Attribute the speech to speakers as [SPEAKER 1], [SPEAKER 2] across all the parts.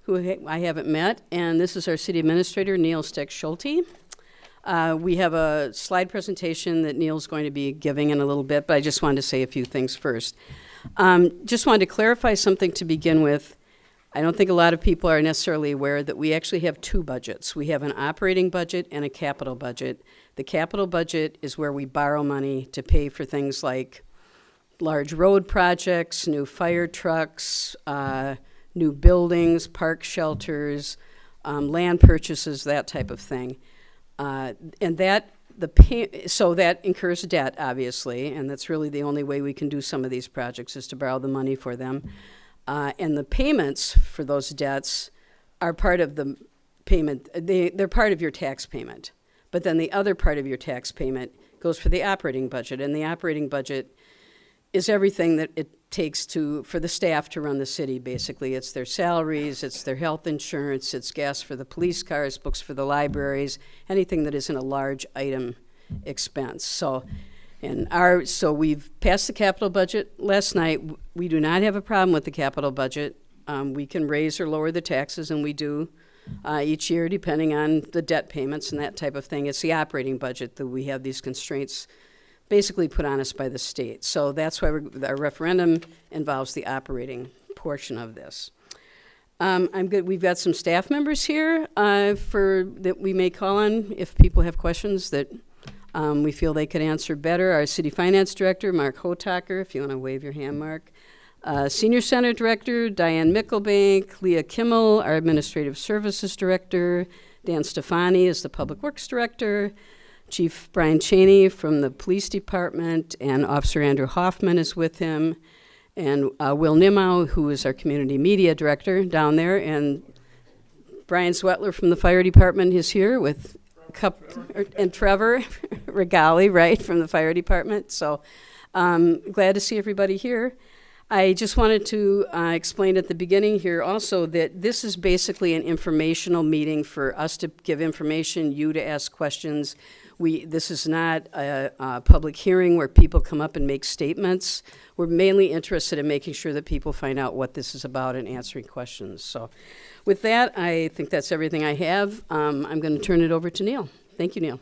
[SPEAKER 1] who I haven't met, and this is our city administrator, Neil Steck-Schulte. We have a slide presentation that Neil's going to be giving in a little bit, but I just wanted to say a few things first. Just wanted to clarify something to begin with. I don't think a lot of people are necessarily aware that we actually have two budgets. We have an operating budget and a capital budget. The capital budget is where we borrow money to pay for things like large road projects, new fire trucks, new buildings, park shelters, land purchases, that type of thing. And that so that incurs debt, obviously, and that's really the only way we can do some of these projects is to borrow the money for them. And the payments for those debts are part of the payment. They're part of your tax payment. But then the other part of your tax payment goes for the operating budget, and the operating budget is everything that it takes for the staff to run the city, basically. It's their salaries, it's their health insurance, it's gas for the police cars, books for the libraries, anything that isn't a large item expense. So we've passed the capital budget last night. We do not have a problem with the capital budget. We can raise or lower the taxes, and we do each year depending on the debt payments and that type of thing. It's the operating budget that we have these constraints basically put on us by the state. So that's why our referendum involves the operating portion of this. I'm good. We've got some staff members here that we may call on if people have questions that we feel they could answer better. Our city finance director, Mark Hotaker, if you want to wave your hand, Mark. Senior Center Director, Diane Mickelbank. Leah Kimmel, our Administrative Services Director. Dan Stefani is the Public Works Director. Chief Brian Cheney from the Police Department, and Officer Andrew Hoffman is with him. And Will Nimau, who is our Community Media Director down there. And Brian Swetler from the Fire Department is here with and Trevor Regali, right, from the Fire Department. So glad to see everybody here. I just wanted to explain at the beginning here also that this is basically an informational meeting for us to give information, you to ask questions. This is not a public hearing where people come up and make statements. We're mainly interested in making sure that people find out what this is about and answering questions. So with that, I think that's everything I have. I'm going to turn it over to Neil. Thank you, Neil.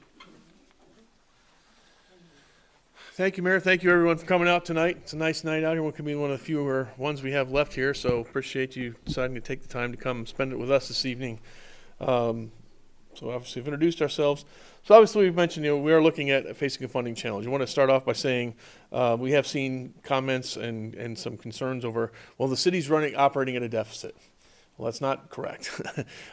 [SPEAKER 2] Thank you, Mayor. Thank you, everyone, for coming out tonight. It's a nice night out here. It could be one of the fewer ones we have left here, so appreciate you deciding to take the time to come and spend it with us this evening. So obviously we've introduced ourselves. So obviously we've mentioned, we are looking at facing a funding challenge. I want to start off by saying we have seen comments and some concerns over, well, the city's operating at a deficit. Well, that's not correct.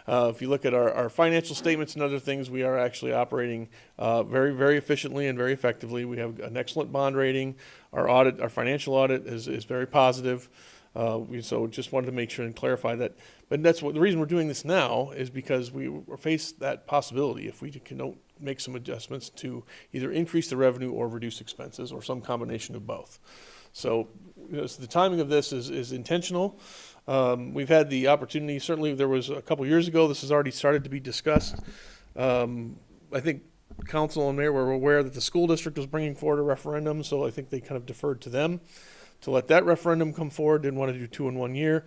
[SPEAKER 2] If you look at our financial statements and other things, we are actually operating very, very efficiently and very effectively. We have an excellent bond rating. Our financial audit is very positive. So just wanted to make sure and clarify that. But that's the reason we're doing this now is because we face that possibility if we can make some adjustments to either increase the revenue or reduce expenses or some combination of both. So, so the timing of this is intentional. We've had the opportunity, certainly there was a couple years ago, this has already started to be discussed. I think council and mayor were aware that the school district was bringing forward a referendum, so I think they kind of deferred to them to let that referendum come forward. Didn't want to do 2 in 1 year.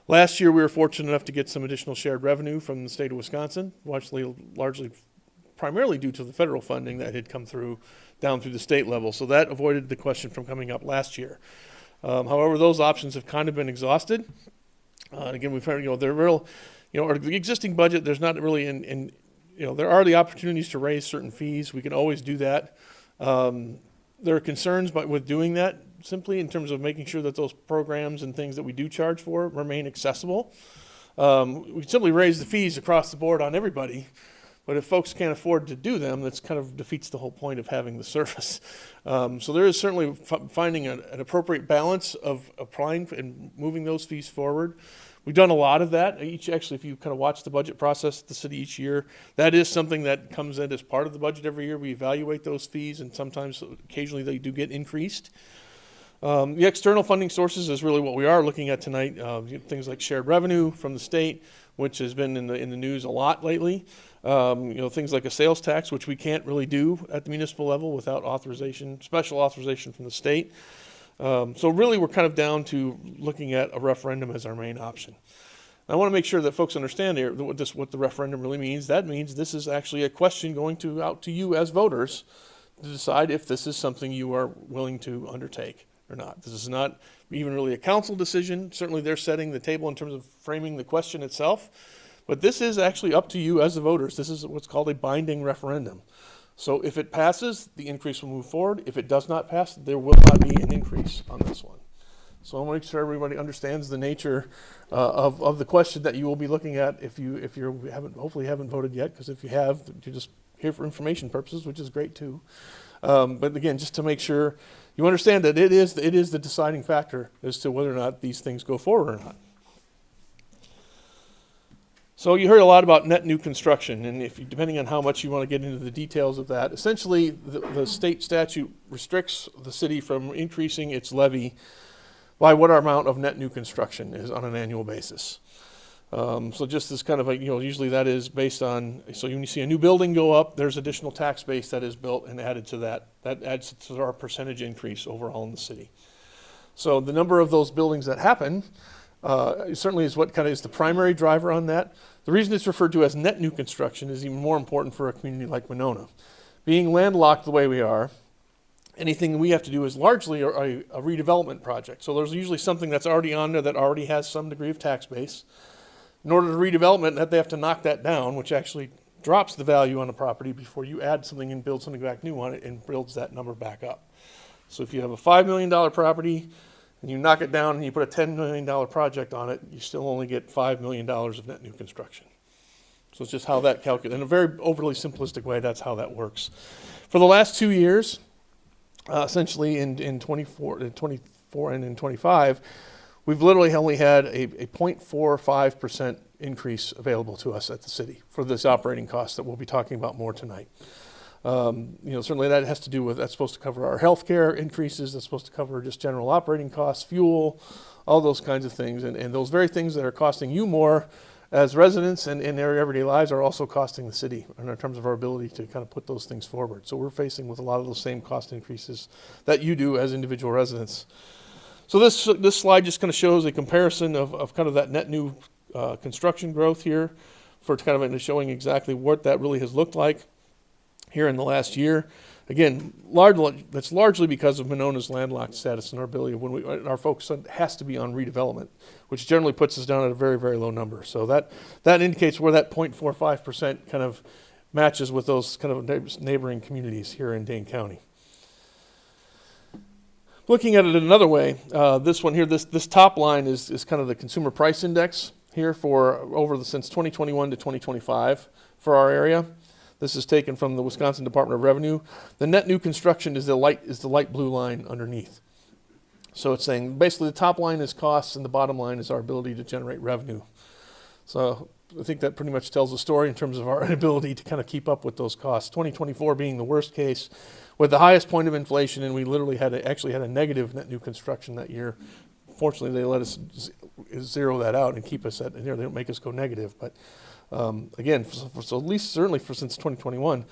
[SPEAKER 2] Last year, we were fortunate enough to get some additional shared revenue from the state of Wisconsin, largely primarily due to the federal funding that had come through down through the state level. So that avoided the question from coming up last year. However, those options have kind of been exhausted. Again, we've heard, they're real, the existing budget, there's not really there are the opportunities to raise certain fees. We can always do that. There are concerns with doing that simply in terms of making sure that those programs and things that we do charge for remain accessible. We simply raise the fees across the board on everybody, but if folks can't afford to do them, that's kind of defeats the whole point of having the service. So there is certainly finding an appropriate balance of applying and moving those fees forward. We've done a lot of that. Actually, if you kind of watch the budget process at the city each year, that is something that comes in as part of the budget every year. We evaluate those fees, and sometimes, occasionally, they do get increased. The external funding sources is really what we are looking at tonight. Things like shared revenue from the state, which has been in the news a lot lately. Things like a sales tax, which we can't really do at the municipal level without special authorization from the state. So really we're kind of down to looking at a referendum as our main option. I want to make sure that folks understand here what the referendum really means. That means this is actually a question going out to you as voters to decide if this is something you are willing to undertake or not. This is not even really a council decision. Certainly they're setting the table in terms of framing the question itself. But this is actually up to you as the voters. This is what's called a binding referendum. So if it passes, the increase will move forward. If it does not pass, there will not be an increase on this one. So I want to make sure everybody understands the nature of the question that you will be looking at if you hopefully haven't voted yet, because if you have, you're just here for information purposes, which is great too. But again, just to make sure you understand that it is the deciding factor as to whether or not these things go forward or not. So you heard a lot about net new construction, and depending on how much you want to get into the details of that, essentially the state statute restricts the city from increasing its levy by what our amount of net new construction is on an annual basis. So just as kind of usually that is based on, so when you see a new building go up, there's additional tax base that is built and added to that. That adds to our percentage increase overall in the city. So the number of those buildings that happen certainly is what kind of is the primary driver on that. The reason it's referred to as net new construction is even more important for a community like Monona. Being landlocked the way we are, anything we have to do is largely a redevelopment project. So there's usually something that's already on there that already has some degree of tax base. In order to redevelopment, that they have to knock that down, which actually drops the value on the property before you add something and build something back new on it and builds that number back up. So if you have a $5 million property and you knock it down and you put a $10 million project on it, you still only get $5 million of net new construction. So it's just how that calculates. In a very overly simplistic way, that's how that works. For the last 2 years, essentially in 24 and in 25, we've literally only had a 0.45% increase available to us at the city for this operating cost that we'll be talking about more tonight. Certainly that has to do with, that's supposed to cover our healthcare increases, that's supposed to cover just general operating costs, fuel, all those kinds of things. And those very things that are costing you more as residents and in their everyday lives are also costing the city in terms of our ability to kind of put those things forward. So we're facing with a lot of those same cost increases that you do as individual residents. So this slide just kind of shows a comparison of kind of that net new construction growth here for kind of showing exactly what that really has looked like here in the last year. Again, that's largely because of Monona's landlocked status and our ability our focus has to be on redevelopment, which generally puts us down at a very, very low number. So that indicates where that 0.45% kind of matches with those kind of neighboring communities here in Dane County. Looking at it another way, this one here, this top line is kind of the consumer price index here for since 2021 to 2025 for our area. This is taken from the Wisconsin Department of Revenue. The net new construction is the light blue line underneath. So it's saying basically the top line is costs and the bottom line is our ability to generate revenue. So I think that pretty much tells the story in terms of our inability to kind of keep up with those costs. 2024 being the worst case with the highest point of inflation, and we literally actually had a negative net new construction that year. Fortunately, they let us zero that out and keep us at, they don't make us go negative. But again, so at least certainly since 2021,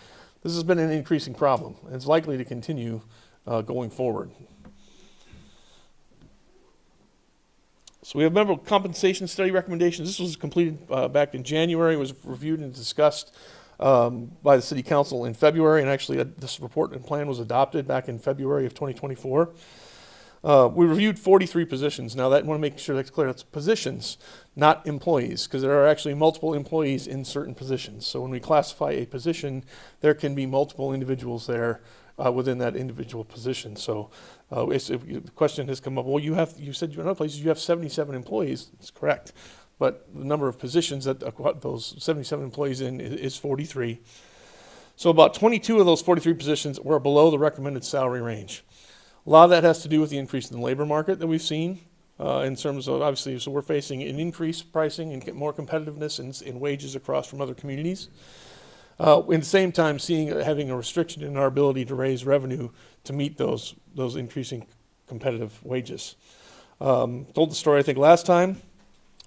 [SPEAKER 2] this has been an increasing problem, and it's likely to continue going forward. So we have member compensation study recommendations. This was completed back in January. It was reviewed and discussed by the City Council in February, and actually this report and plan was adopted back in February of 2024. We reviewed 43 positions. Now, I want to make sure that's clear. That's positions, not employees, because there are actually multiple employees in certain positions. So when we classify a position, there can be multiple individuals there within that individual position. So the question has come up, well, you said in other places you have 77 employees. That's correct. But the number of positions that those 77 employees in is 43. So about 22 of those 43 positions were below the recommended salary range. A lot of that has to do with the increase in the labor market that we've seen in terms of, obviously, so we're facing an increased pricing and more competitiveness in wages across from other communities. At the same time, having a restriction in our ability to raise revenue to meet those increasing competitive wages. Told the story, I think, last time.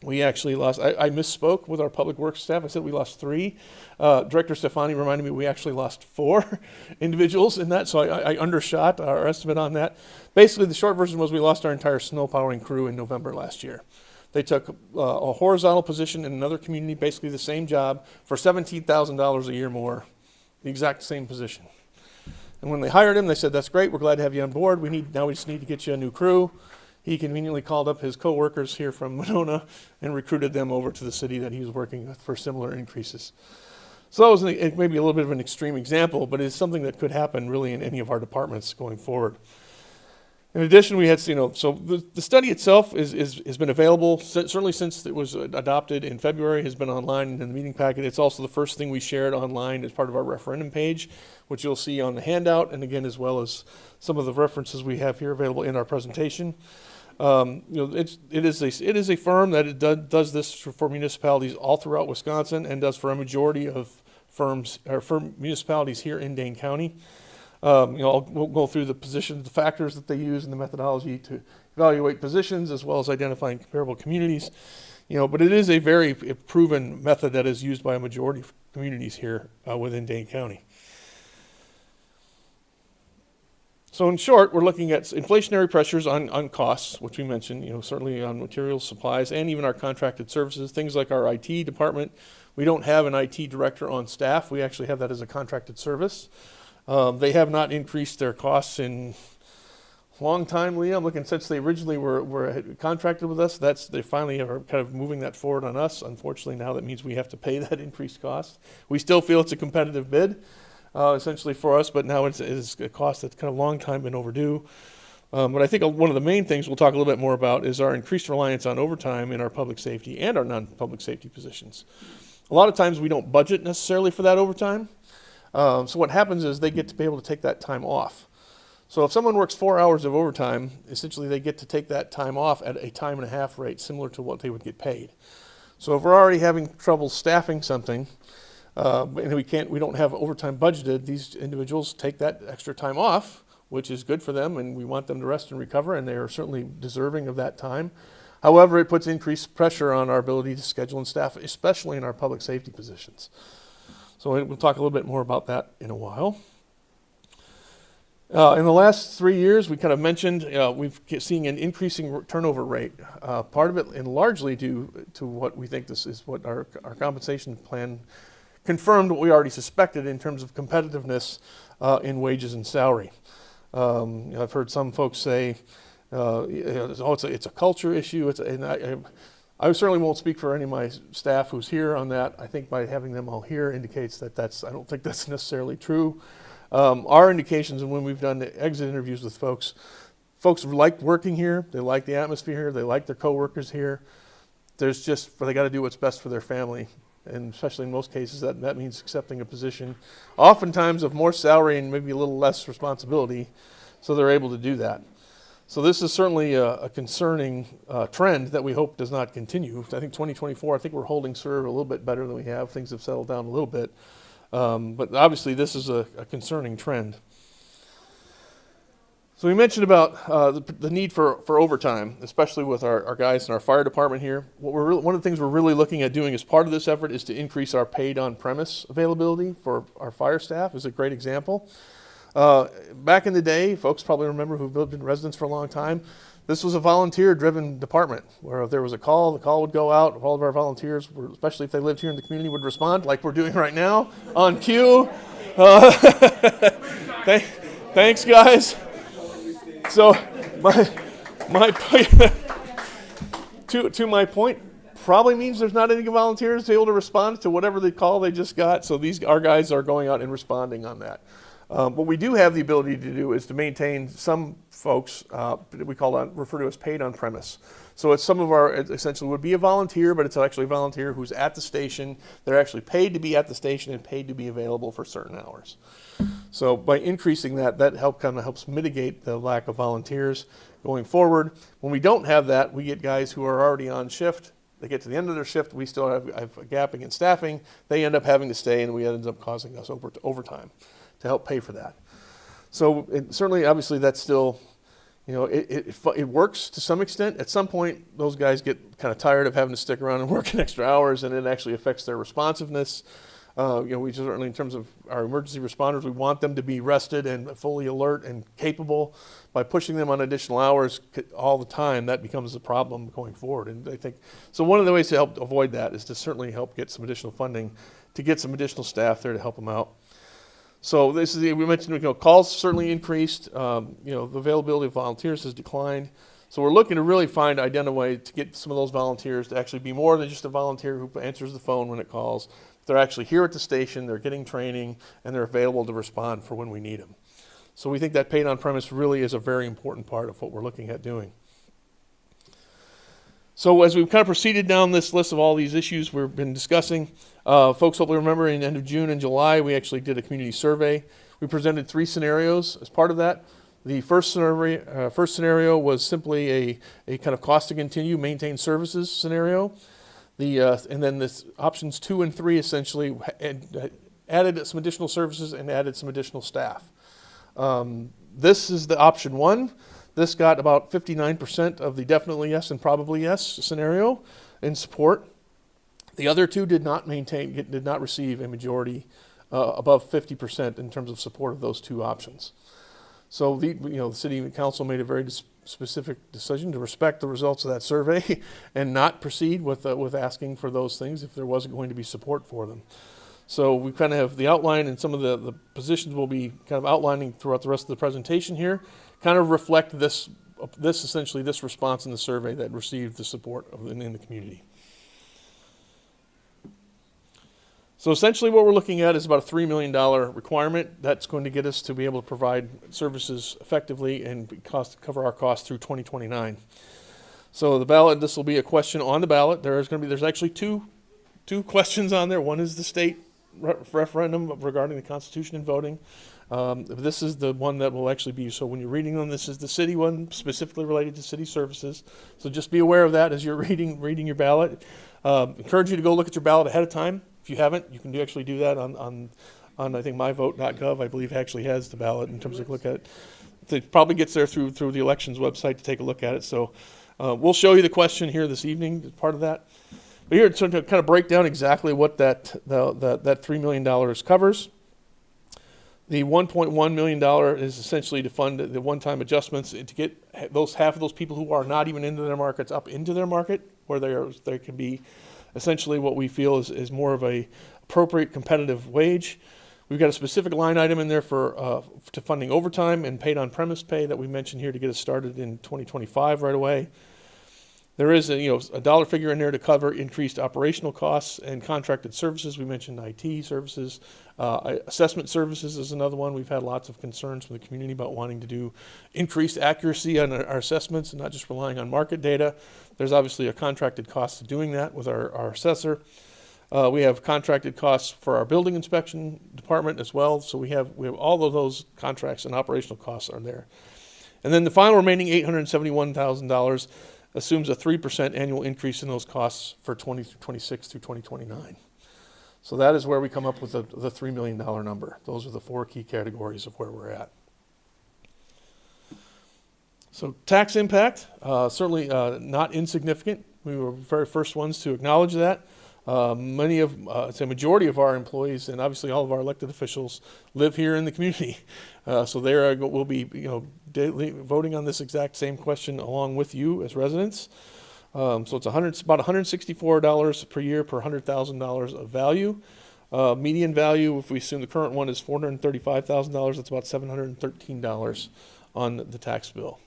[SPEAKER 2] We actually lost, I misspoke with our public works staff. I said we lost 3. Director Stefani reminded me we actually lost 4 individuals in that, so I undershot our estimate on that. Basically, the short version was we lost our entire snow plowing crew in November last year. They took a horizontal position in another community, basically the same job, for $17,000 a year more, the exact same position. And when they hired him, they said, "That's great. We're glad to have you on board. Now we just need to get you a new crew." He conveniently called up his coworkers here from Monona and recruited them over to the city that he was working with for similar increases. So that was maybe a little bit of an extreme example, but it's something that could happen really in any of our departments going forward. In addition, we had, so the study itself has been available, certainly since it was adopted in February, has been online in the meeting packet. It's also the first thing we shared online as part of our referendum page, which you'll see on the handout, and again, as well as some of the references we have here available in our presentation. It is a firm that does this for municipalities all throughout Wisconsin and does for a majority of firms or for municipalities here in Dane County. We'll go through the positions, the factors that they use, and the methodology to evaluate positions, as well as identifying comparable communities. But it is a very proven method that is used by a majority of communities here within Dane County. So in short, we're looking at inflationary pressures on costs, which we mentioned, certainly on materials, supplies, and even our contracted services, things like our IT department. We don't have an IT director on staff. We actually have that as a contracted service. They have not increased their costs in a long time, Leah. I'm looking since they originally were contracted with us. They finally are kind of moving that forward on us. Unfortunately, now that means we have to pay that increased cost. We still feel it's a competitive bid, essentially for us, but now it's a cost that's kind of long time been overdue. But I think one of the main things we'll talk a little bit more about is our increased reliance on overtime in our public safety and our non-public safety positions. A lot of times we don't budget necessarily for that overtime. So what happens is they get to be able to take that time off. So if someone works 4 hours of overtime, essentially they get to take that time off at a time and a half rate, similar to what they would get paid. So if we're already having trouble staffing something, and we don't have overtime budgeted, these individuals take that extra time off, which is good for them, and we want them to rest and recover, and they are certainly deserving of that time. However, it puts increased pressure on our ability to schedule and staff, especially in our public safety positions. So we'll talk a little bit more about that in a while. In the last 3 years, we kind of mentioned we've seen an increasing turnover rate. Part of it, and largely due to what we think this is, what our compensation plan confirmed what we already suspected in terms of competitiveness in wages and salary. I've heard some folks say, it's a culture issue. I certainly won't speak for any of my staff who's here on that. I think by having them all here indicates I don't think that's necessarily true. Our indications, and when we've done the exit interviews with folks like working here, they like the atmosphere here, they like their coworkers here. They got to do what's best for their family. And especially in most cases, that means accepting a position, oftentimes of more salary and maybe a little less responsibility, so they're able to do that. So this is certainly a concerning trend that we hope does not continue. I think 2024, we're holding serve a little bit better than we have. Things have settled down a little bit. But obviously this is a concerning trend. So we mentioned about the need for overtime, especially with our guys in our fire department here. One of the things we're really looking at doing as part of this effort is to increase our paid on-premise availability for our fire staff. Is a great example. Back in the day, folks probably remember who've lived in residence for a long time, this was a volunteer-driven department where if there was a call, the call would go out. All of our volunteers, especially if they lived here in the community, would respond like we're doing right now on cue. Thanks, guys. So to my point, probably means there's not any volunteers able to respond to whatever the call they just got. So our guys are going out and responding on that. What we do have the ability to do is to maintain some folks that we refer to as paid on premise. So it's some of our, essentially would be a volunteer, but it's actually a volunteer who's at the station. They're actually paid to be at the station and paid to be available for certain hours. So by increasing that kind of helps mitigate the lack of volunteers going forward. When we don't have that, we get guys who are already on shift. They get to the end of their shift, we still have a gapping in staffing. They end up having to stay, and we ends up causing us overtime to help pay for that. So certainly, obviously, that's still, it works to some extent. At some point, those guys get kind of tired of having to stick around and work extra hours, and it actually affects their responsiveness. We certainly, in terms of our emergency responders, we want them to be rested and fully alert and capable. By pushing them on additional hours all the time, that becomes a problem going forward. And I think, so one of the ways to help avoid that is to certainly help get some additional funding to get some additional staff there to help them out. So this is, we mentioned, calls certainly increased. The availability of volunteers has declined. So we're looking to really identify a way to get some of those volunteers to actually be more than just a volunteer who answers the phone when it calls. They're actually here at the station, they're getting training, and they're available to respond for when we need them. So we think that paid on premise really is a very important part of what we're looking at doing. So as we've kind of proceeded down this list of all these issues we've been discussing, folks hopefully remember in the end of June and July, we actually did a community survey. We presented 3 scenarios as part of that. The first scenario was simply a kind of cost to continue, maintain services scenario. And then this options 2 and 3 essentially added some additional services and added some additional staff. This is the option 1. This got about 59% of the definitely yes and probably yes scenario in support. The other 2 did not receive a majority above 50% in terms of support of those 2 options. So the city council made a very specific decision to respect the results of that survey and not proceed with asking for those things if there wasn't going to be support for them. So we kind of have the outline, and some of the positions we'll be kind of outlining throughout the rest of the presentation here kind of reflect this response in the survey that received the support in the community. So essentially what we're looking at is about a $3 million requirement. That's going to get us to be able to provide services effectively and cover our costs through 2029. So the ballot, this will be a question on the ballot. There's actually two questions on there. One is the state referendum regarding the Constitution and voting. This is the one that will actually be, so when you're reading them, this is the city one specifically related to city services. So just be aware of that as you're reading your ballot. Encourage you to go look at your ballot ahead of time. If you haven't, you can actually do that on I think myvote.gov. I believe actually has the ballot in terms of look at it. It probably gets there through the elections website to take a look at it. So we'll show you the question here this evening as part of that. But here to kind of break down exactly what that $3 million covers. The $1.1 million is essentially to fund the one-time adjustments to get half of those people who are not even into their markets up into their market, where they can be essentially what we feel is more of a appropriate competitive wage. We've got a specific line item in there to funding overtime and paid on premise pay that we mentioned here to get us started in 2025 right away. There is a dollar figure in there to cover increased operational costs and contracted services. We mentioned IT services. Assessment services is another one. We've had lots of concerns from the community about wanting to do increased accuracy on our assessments and not just relying on market data. There's obviously a contracted cost to doing that with our assessor. We have contracted costs for our building inspection department as well. So we have all of those contracts and operational costs are there. And then the final remaining $871,000 assumes a 3% annual increase in those costs for 2026 through 2029. So that is where we come up with the $3 million number. Those are the 4 key categories of where we're at. So tax impact, certainly not insignificant. We were the very first ones to acknowledge that. A majority of our employees and obviously all of our elected officials live here in the community. So we'll be daily voting on this exact same question along with you as residents. So it's about $164 per year per $100,000 of value. Median value, if we assume the current one is $435,000, that's about $713 on the tax bill.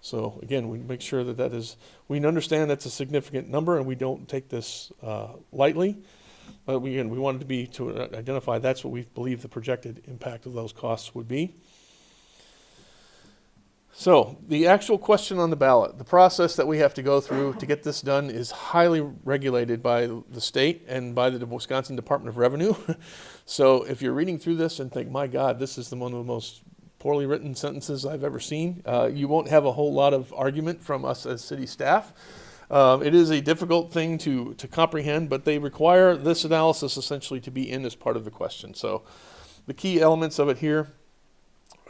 [SPEAKER 2] So again, we make sure that we understand that's a significant number and we don't take this lightly. But we wanted to identify that's what we believe the projected impact of those costs would be. So the actual question on the ballot, the process that we have to go through to get this done is highly regulated by the state and by the Wisconsin Department of Revenue. So if you're reading through this and think, my God, this is one of the most poorly written sentences I've ever seen, you won't have a whole lot of argument from us as city staff. It is a difficult thing to comprehend, but they require this analysis essentially to be in as part of the question. So the key elements of it here,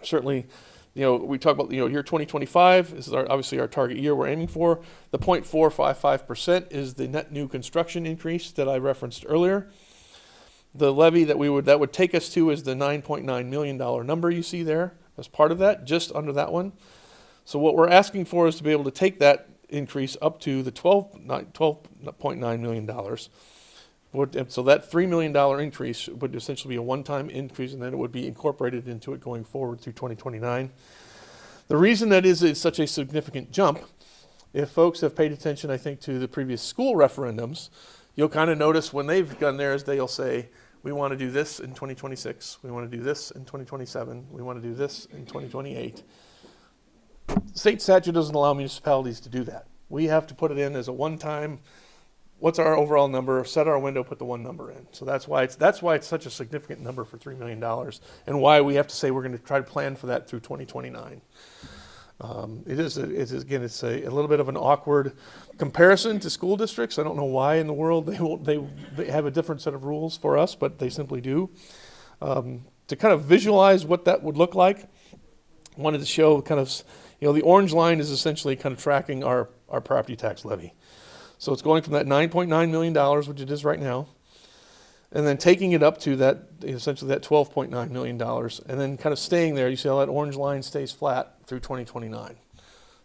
[SPEAKER 2] certainly, we talk about, year 2025 is obviously our target year we're aiming for. The 0.455% is the net new construction increase that I referenced earlier. The levy that would take us to is the $9.9 million number you see there as part of that, just under that one. So what we're asking for is to be able to take that increase up to the $12.9 million. So that $3 million increase would essentially be a one-time increase, and then it would be incorporated into it going forward through 2029. The reason that is such a significant jump, if folks have paid attention, I think, to the previous school referendums, you'll kind of notice when they've done theirs, they'll say, we want to do this in 2026, we want to do this in 2027, we want to do this in 2028. State statute doesn't allow municipalities to do that. We have to put it in as a one-time, what's our overall number, set our window, put the one number in. So that's why it's such a significant number for $3 million, and why we have to say we're going to try to plan for that through 2029. It's a little bit of an awkward comparison to school districts. I don't know why in the world they have a different set of rules for us, but they simply do. To kind of visualize what that would look like, I wanted to show kind of, the orange line is essentially kind of tracking our property tax levy. So it's going from that $9.9 million, which it is right now, and then taking it up to that, essentially that $12.9 million, and then kind of staying there. You see how that orange line stays flat through 2029.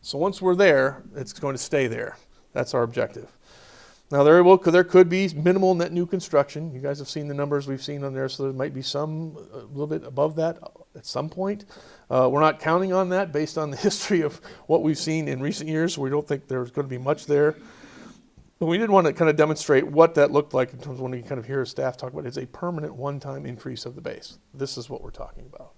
[SPEAKER 2] So once we're there, it's going to stay there. That's our objective. Now there could be minimal net new construction. You guys have seen the numbers we've seen on there, so there might be a little bit above that at some point. We're not counting on that based on the history of what we've seen in recent years. We don't think there's going to be much there. But we did want to kind of demonstrate what that looked like in terms of when we kind of hear staff talk about it. It's a permanent one-time increase of the base. This is what we're talking about.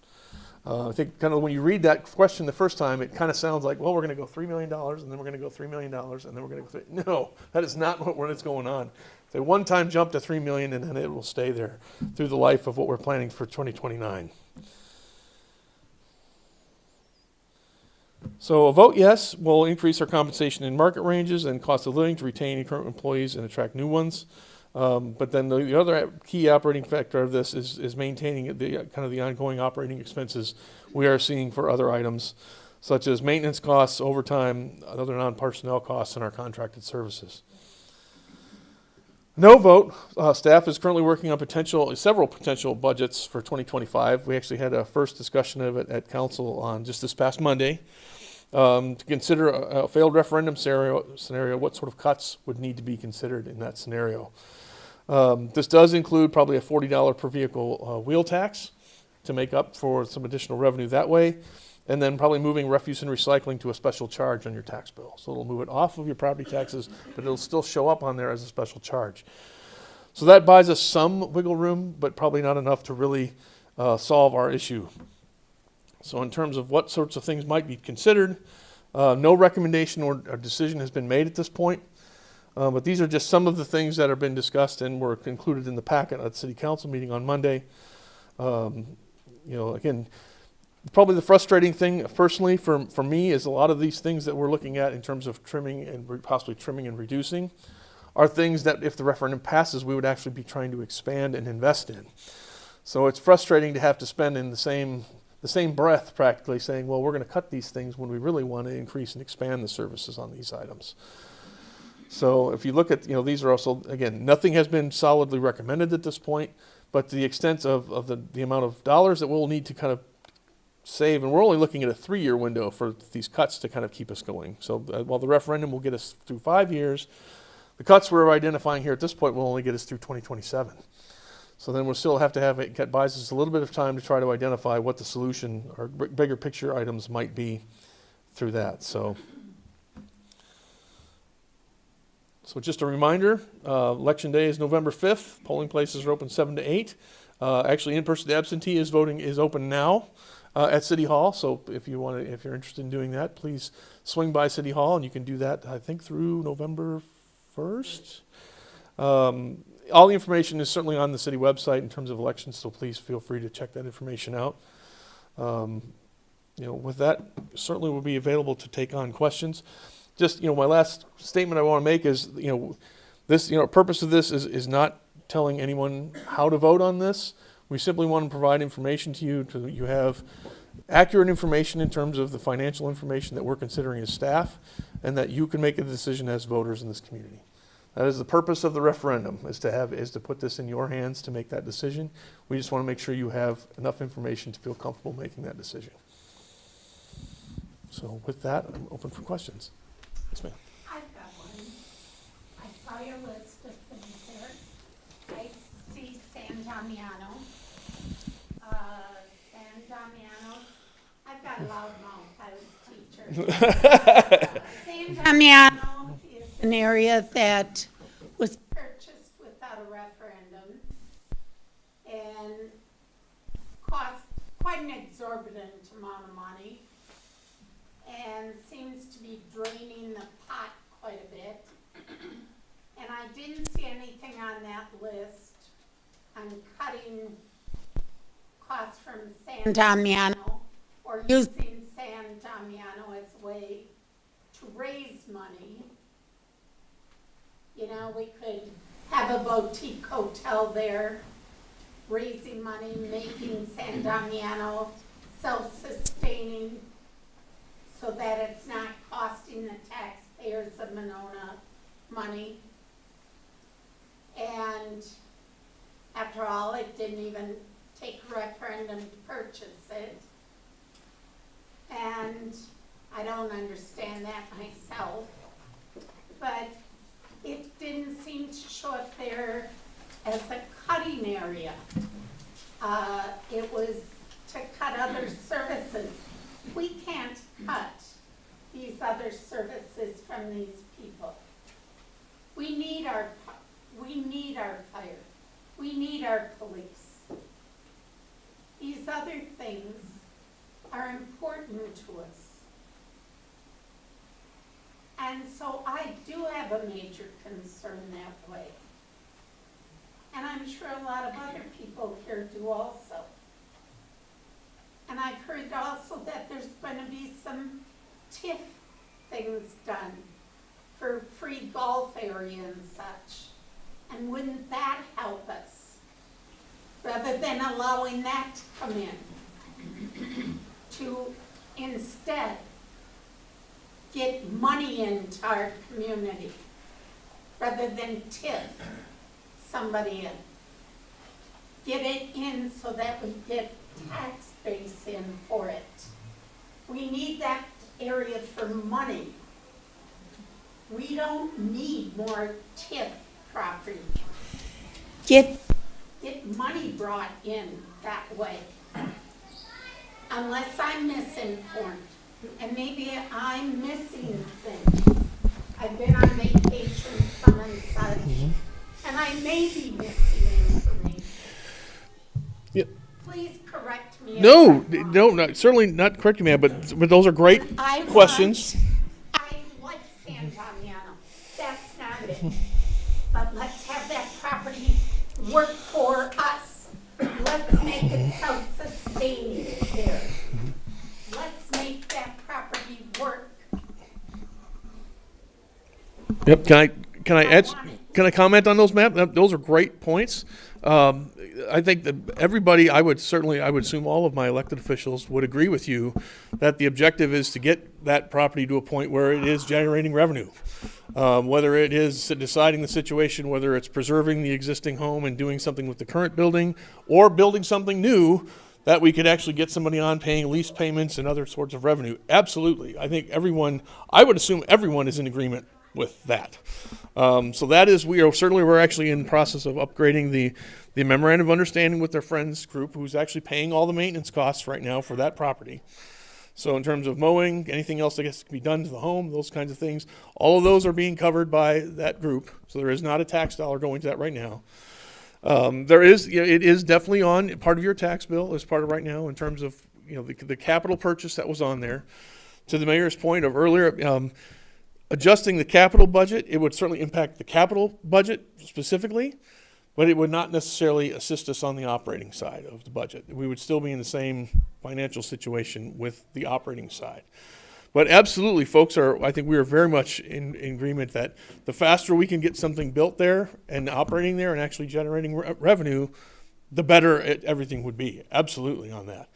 [SPEAKER 2] I think kind of when you read that question the first time, it kind of sounds like, well, we're going to go $3 million, and then we're going to go $3 million, and then we're going to go No, that is not what's going on. It's a one-time jump to $3 million, and then it will stay there through the life of what we're planning for 2029. So a vote yes will increase our compensation in market ranges and cost of living to retain current employees and attract new ones. But then the other key operating factor of this is maintaining the ongoing operating expenses we are seeing for other items, such as maintenance costs, overtime, other non-personnel costs, and our contracted services. No vote. Staff is currently working on several potential budgets for 2025. We actually had a first discussion of it at council on just this past Monday. To consider a failed referendum scenario, what sort of cuts would need to be considered in that scenario. This does include probably a $40 per vehicle wheel tax to make up for some additional revenue that way, and then probably moving refuse and recycling to a special charge on your tax bill. So it'll move it off of your property taxes, but it'll still show up on there as a special charge. So that buys us some wiggle room, but probably not enough to really solve our issue. So in terms of what sorts of things might be considered, no recommendation or decision has been made at this point. But these are just some of the things that have been discussed and were included in the packet at the city council meeting on Monday. Again, probably the frustrating thing personally for me is a lot of these things that we're looking at in terms of trimming and possibly trimming and reducing are things that if the referendum passes, we would actually be trying to expand and invest in. So it's frustrating to have to spend in the same breath practically saying, well, we're going to cut these things when we really want to increase and expand the services on these items. So if you look at, these are also, again, nothing has been solidly recommended at this point, but to the extent of the amount of dollars that we'll need to kind of save, and we're only looking at a 3-year window for these cuts to kind of keep us going. So while the referendum will get us through 5 years, the cuts we're identifying here at this point will only get us through 2027. So then we'll still have to have it buys us a little bit of time to try to identify what the solution or bigger picture items might be through that. So just a reminder, Election Day is November 5th. Polling places are open 7 to 8. Actually, in-person absentee voting is open now at City Hall. So if you're interested in doing that, please swing by City Hall, and you can do that, I think, through November 1st. All the information is certainly on the city website in terms of elections, so please feel free to check that information out. With that, certainly we'll be available to take on questions. Just, my last statement I want to make is, this, purpose of this is not telling anyone how to vote on this. We simply want to provide information to you so that you have accurate information in terms of the financial information that we're considering as staff, and that you can make a decision as voters in this community. That is the purpose of the referendum, is to put this in your hands to make that decision. We just want to make sure you have enough information to feel comfortable making that decision. So with that, I'm open for questions. Yes, ma'am.
[SPEAKER 3] I've got one. I saw your list of things there. I see San Damiano. San Damiano, I've got a loud mouth, I was a teacher. San Damiano is an area that was purchased without a referendum and cost quite an exorbitant amount of money and seems to be draining the pot quite a bit. And I didn't see anything on that list on cutting costs from San Damiano or using San Damiano as a way to raise money. You know, we could have a boutique hotel there, raising money, making San Damiano self-sustaining so that it's not costing the taxpayers of Monona money. And after all, it didn't even take a referendum to purchase it. And I don't understand that myself. But it didn't seem to show up there as a cutting area. It was to cut other services. We can't cut these other services from these people. We need our fire. We need our police. These other things are important to us. And so I do have a major concern that way. And I'm sure a lot of other people here do also. And I've heard also that there's going to be some TIF things done for free golf area and such. And wouldn't that help us? Rather than allowing that to come in. To instead get money into our community. Rather than TIF somebody in. Get it in so that we get tax base in for it. We need that area for money. We don't need more TIF property. Get money brought in that way. Unless I'm misinformed. And maybe I'm missing things. I've been on vacation, some and such, and I may be missing information.
[SPEAKER 2] Yep.
[SPEAKER 3] Please correct me.
[SPEAKER 2] No, certainly not correcting me, but those are great questions.
[SPEAKER 3] I like San Damiano. That's not it. But let's have that property work for us. Let's make it self-sustaining there. Let's make that property work.
[SPEAKER 2] Yep. Can I comment on those, Matt? Those are great points. I think that everybody, I would assume all of my elected officials would agree with you that the objective is to get that property to a point where it is generating revenue. Whether it is deciding the situation, whether it's preserving the existing home and doing something with the current building, or building something new that we could actually get somebody on paying lease payments and other sorts of revenue. Absolutely. I think I would assume everyone is in agreement with that. So that is, we're actually in the process of upgrading the memorandum of understanding with their friends group, who's actually paying all the maintenance costs right now for that property. So in terms of mowing, anything else that has to be done to the home, those kinds of things, all of those are being covered by that group. So there is not a tax dollar going to that right now. It is definitely on part of your tax bill as part of right now in terms of the capital purchase that was on there. To the mayor's point of earlier, adjusting the capital budget, it would certainly impact the capital budget specifically, but it would not necessarily assist us on the operating side of the budget. We would still be in the same financial situation with the operating side. But absolutely, folks, I think we are very much in agreement that the faster we can get something built there and operating there and actually generating revenue, the better everything would be. Absolutely on that.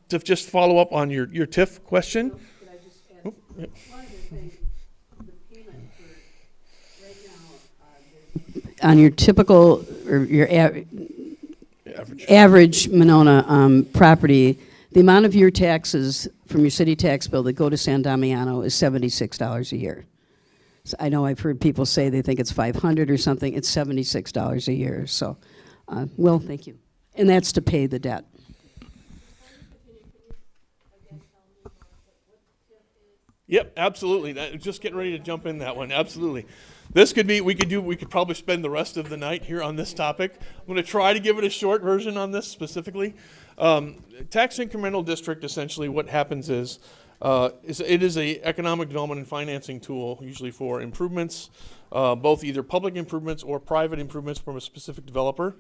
[SPEAKER 2] To just follow up on your TIF question.
[SPEAKER 1] Could I just add, one of the things, the payment for right now on your typical, or your
[SPEAKER 2] Average.
[SPEAKER 1] average Monona property, the amount of your taxes from your city tax bill that go to San Damiano is $76 a year. So I know I've heard people say they think it's $500 or something. It's $76 a year. So, well, thank you. And that's to pay the debt.
[SPEAKER 2] Yep, absolutely. Just getting ready to jump in that one. Absolutely. This could be, we could probably spend the rest of the night here on this topic. I'm going to try to give it a short version on this specifically. Tax incremental district, essentially what happens is it is a economic development and financing tool, usually for improvements, both either public improvements or private improvements from a specific developer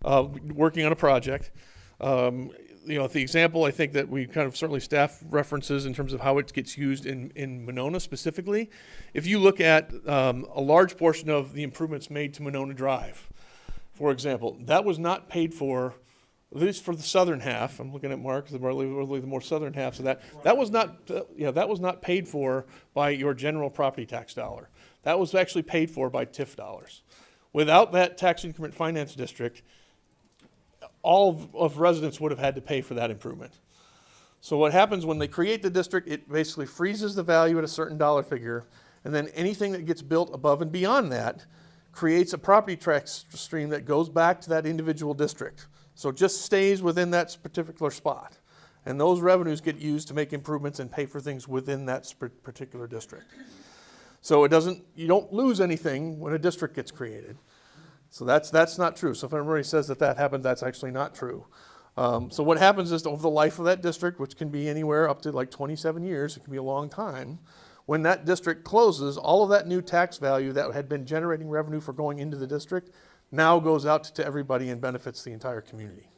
[SPEAKER 2] working on a project. The example I think that we kind of certainly staff references in terms of how it gets used in Monona specifically. If you look at a large portion of the improvements made to Monona Drive, for example, that was not paid for, at least for the southern half. I'm looking at Mark, the more southern half of that. That was not paid for by your general property tax dollar. That was actually paid for by TIF dollars. Without that tax increment finance district, all of residents would have had to pay for that improvement. So what happens when they create the district, it basically freezes the value at a certain dollar figure, and then anything that gets built above and beyond that creates a property tax stream that goes back to that individual district. So it just stays within that particular spot. And those revenues get used to make improvements and pay for things within that particular district. So you don't lose anything when a district gets created. So that's not true. So if everybody says that happened, that's actually not true. So what happens is over the life of that district, which can be anywhere up to like 27 years, it can be a long time, when that district closes, all of that new tax value that had been generating revenue for going into the district now goes out to everybody and benefits the entire community.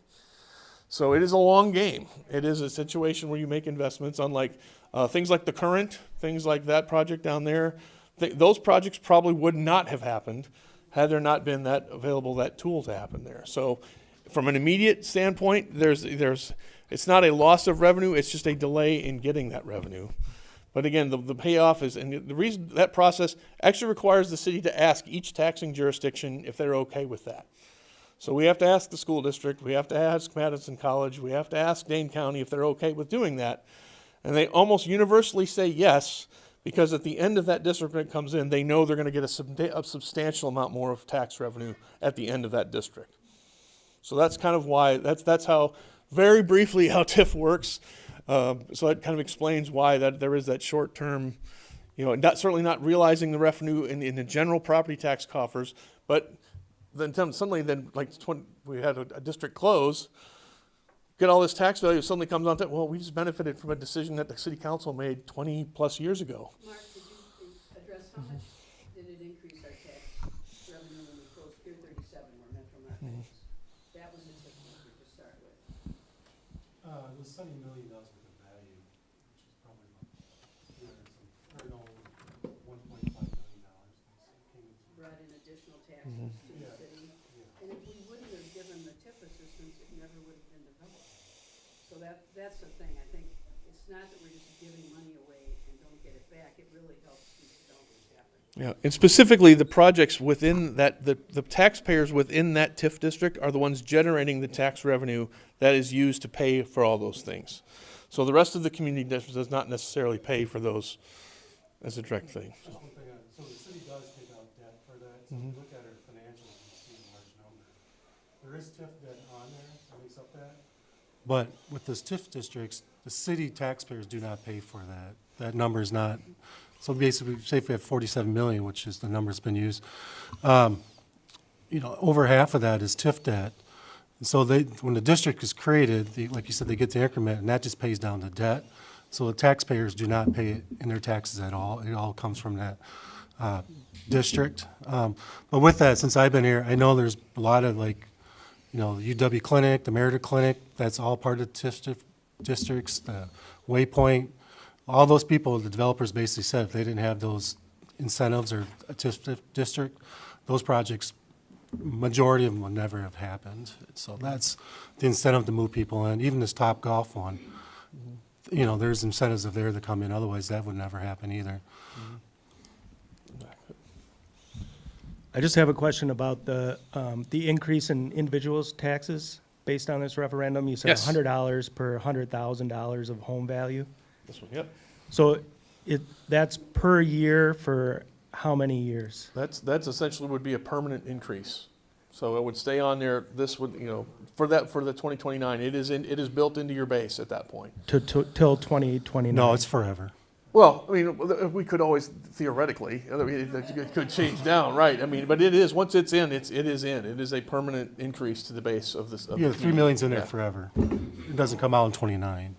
[SPEAKER 2] So it is a long game. It is a situation where you make investments, unlike things like the Current, things like that project down there. Those projects probably would not have happened had there not been that tool to happen there. So from an immediate standpoint, it's not a loss of revenue, it's just a delay in getting that revenue. But again, the payoff is, and the reason that process actually requires the city to ask each taxing jurisdiction if they're okay with that. So we have to ask the school district, we have to ask Madison College, we have to ask Dane County if they're okay with doing that. And they almost universally say yes, because at the end of that district when it comes in, they know they're going to get a substantial amount more of tax revenue at the end of that district. So that's kind of why, that's how, very briefly, how TIF works. So that kind of explains why there is that short-term, certainly not realizing the revenue in the general property tax coffers, but then suddenly, we had a district close, get all this tax value, suddenly comes on to, well, we just benefited from a decision that the city council made 20 plus years ago.
[SPEAKER 1] Mark, did you address how much did it increase our tax revenue when we closed Pier 37 where Metro North is? That was the tip to start with.
[SPEAKER 4] It was $70 million worth of value, which is probably about $1.5 million.
[SPEAKER 1] Brought in additional taxes to the city.
[SPEAKER 4] Yeah.
[SPEAKER 1] And if we wouldn't have given the tip assistance, it never would have been developed. So that's the thing. I think it's not that we're just giving money away and don't get it back. It really helps these developments happen.
[SPEAKER 2] Yeah, and specifically the projects within that, the taxpayers within that TIF district are the ones generating the tax revenue that is used to pay for all those things. So the rest of the community does not necessarily pay for those as a direct thing.
[SPEAKER 4] Just one thing, so the city does take out debt for that. So if you look at our financials, you see a large number. There is TIF debt on there that makes up that. But with those TIF districts, the city taxpayers do not pay for that. That number is not. So basically, say if we have 47 million, which is the number that's been used, over half of that is TIF debt. And so when the district is created, like you said, they get the increment, and that just pays down the debt. So the taxpayers do not pay it in their taxes at all. It all comes from that district. But with that, since I've been here, I know there's a lot of UW Clinic, the Merida Clinic, that's all part of TIF districts, the Waypoint. All those people, the developers basically said if they didn't have those incentives or a TIF district, those projects, majority of them would never have happened. So that's the incentive to move people in. Even this Top Golf one, there's incentives of there to come in. Otherwise, that would never happen either.
[SPEAKER 5] I just have a question about the increase in individuals' taxes based on this referendum. You said
[SPEAKER 2] Yes.
[SPEAKER 5] $100 per $100,000 of home value.
[SPEAKER 2] This one, yep.
[SPEAKER 5] So that's per year for how many years?
[SPEAKER 2] That's essentially would be a permanent increase. So it would stay on there, this would, for the 2029, it is built into your base at that point.
[SPEAKER 5] Till 2029?
[SPEAKER 4] No, it's forever.
[SPEAKER 2] Well, I mean, we could always theoretically, it could change down, right? I mean, but it is, once it's in, it is in. It is a permanent increase to the base of this.
[SPEAKER 4] Yeah, 3 million's in there
[SPEAKER 2] Yeah.
[SPEAKER 4] forever. It doesn't come out in 29.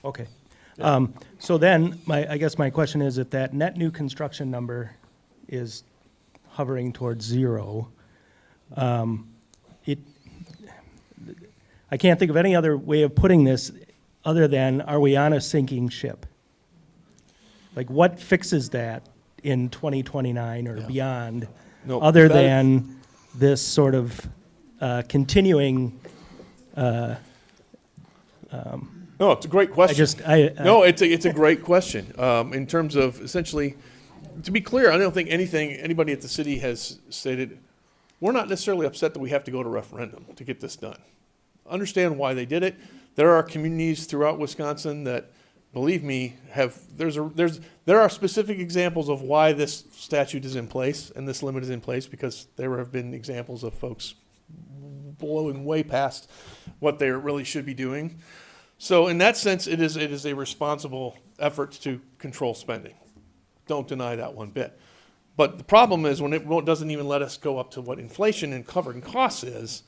[SPEAKER 5] Okay. So then, I guess my question is, if that net new construction number is hovering towards zero, I can't think of any other way of putting this other than, are we on a sinking ship? Like, what fixes that in 2029 or beyond,
[SPEAKER 2] No,
[SPEAKER 5] other
[SPEAKER 2] that-
[SPEAKER 5] than this sort of continuing?
[SPEAKER 2] No, it's a great question. No, it's a great question. In terms of essentially, to be clear, I don't think anybody at the city has stated, we're not necessarily upset that we have to go to referendum to get this done. Understand why they did it. There are communities throughout Wisconsin that, believe me, there are specific examples of why this statute is in place and this limit is in place, because there have been examples of folks blowing way past what they really should be doing. So in that sense, it is a responsible effort to control spending. Don't deny that one bit. But the problem is when it doesn't even let us go up to what inflation and covering costs is,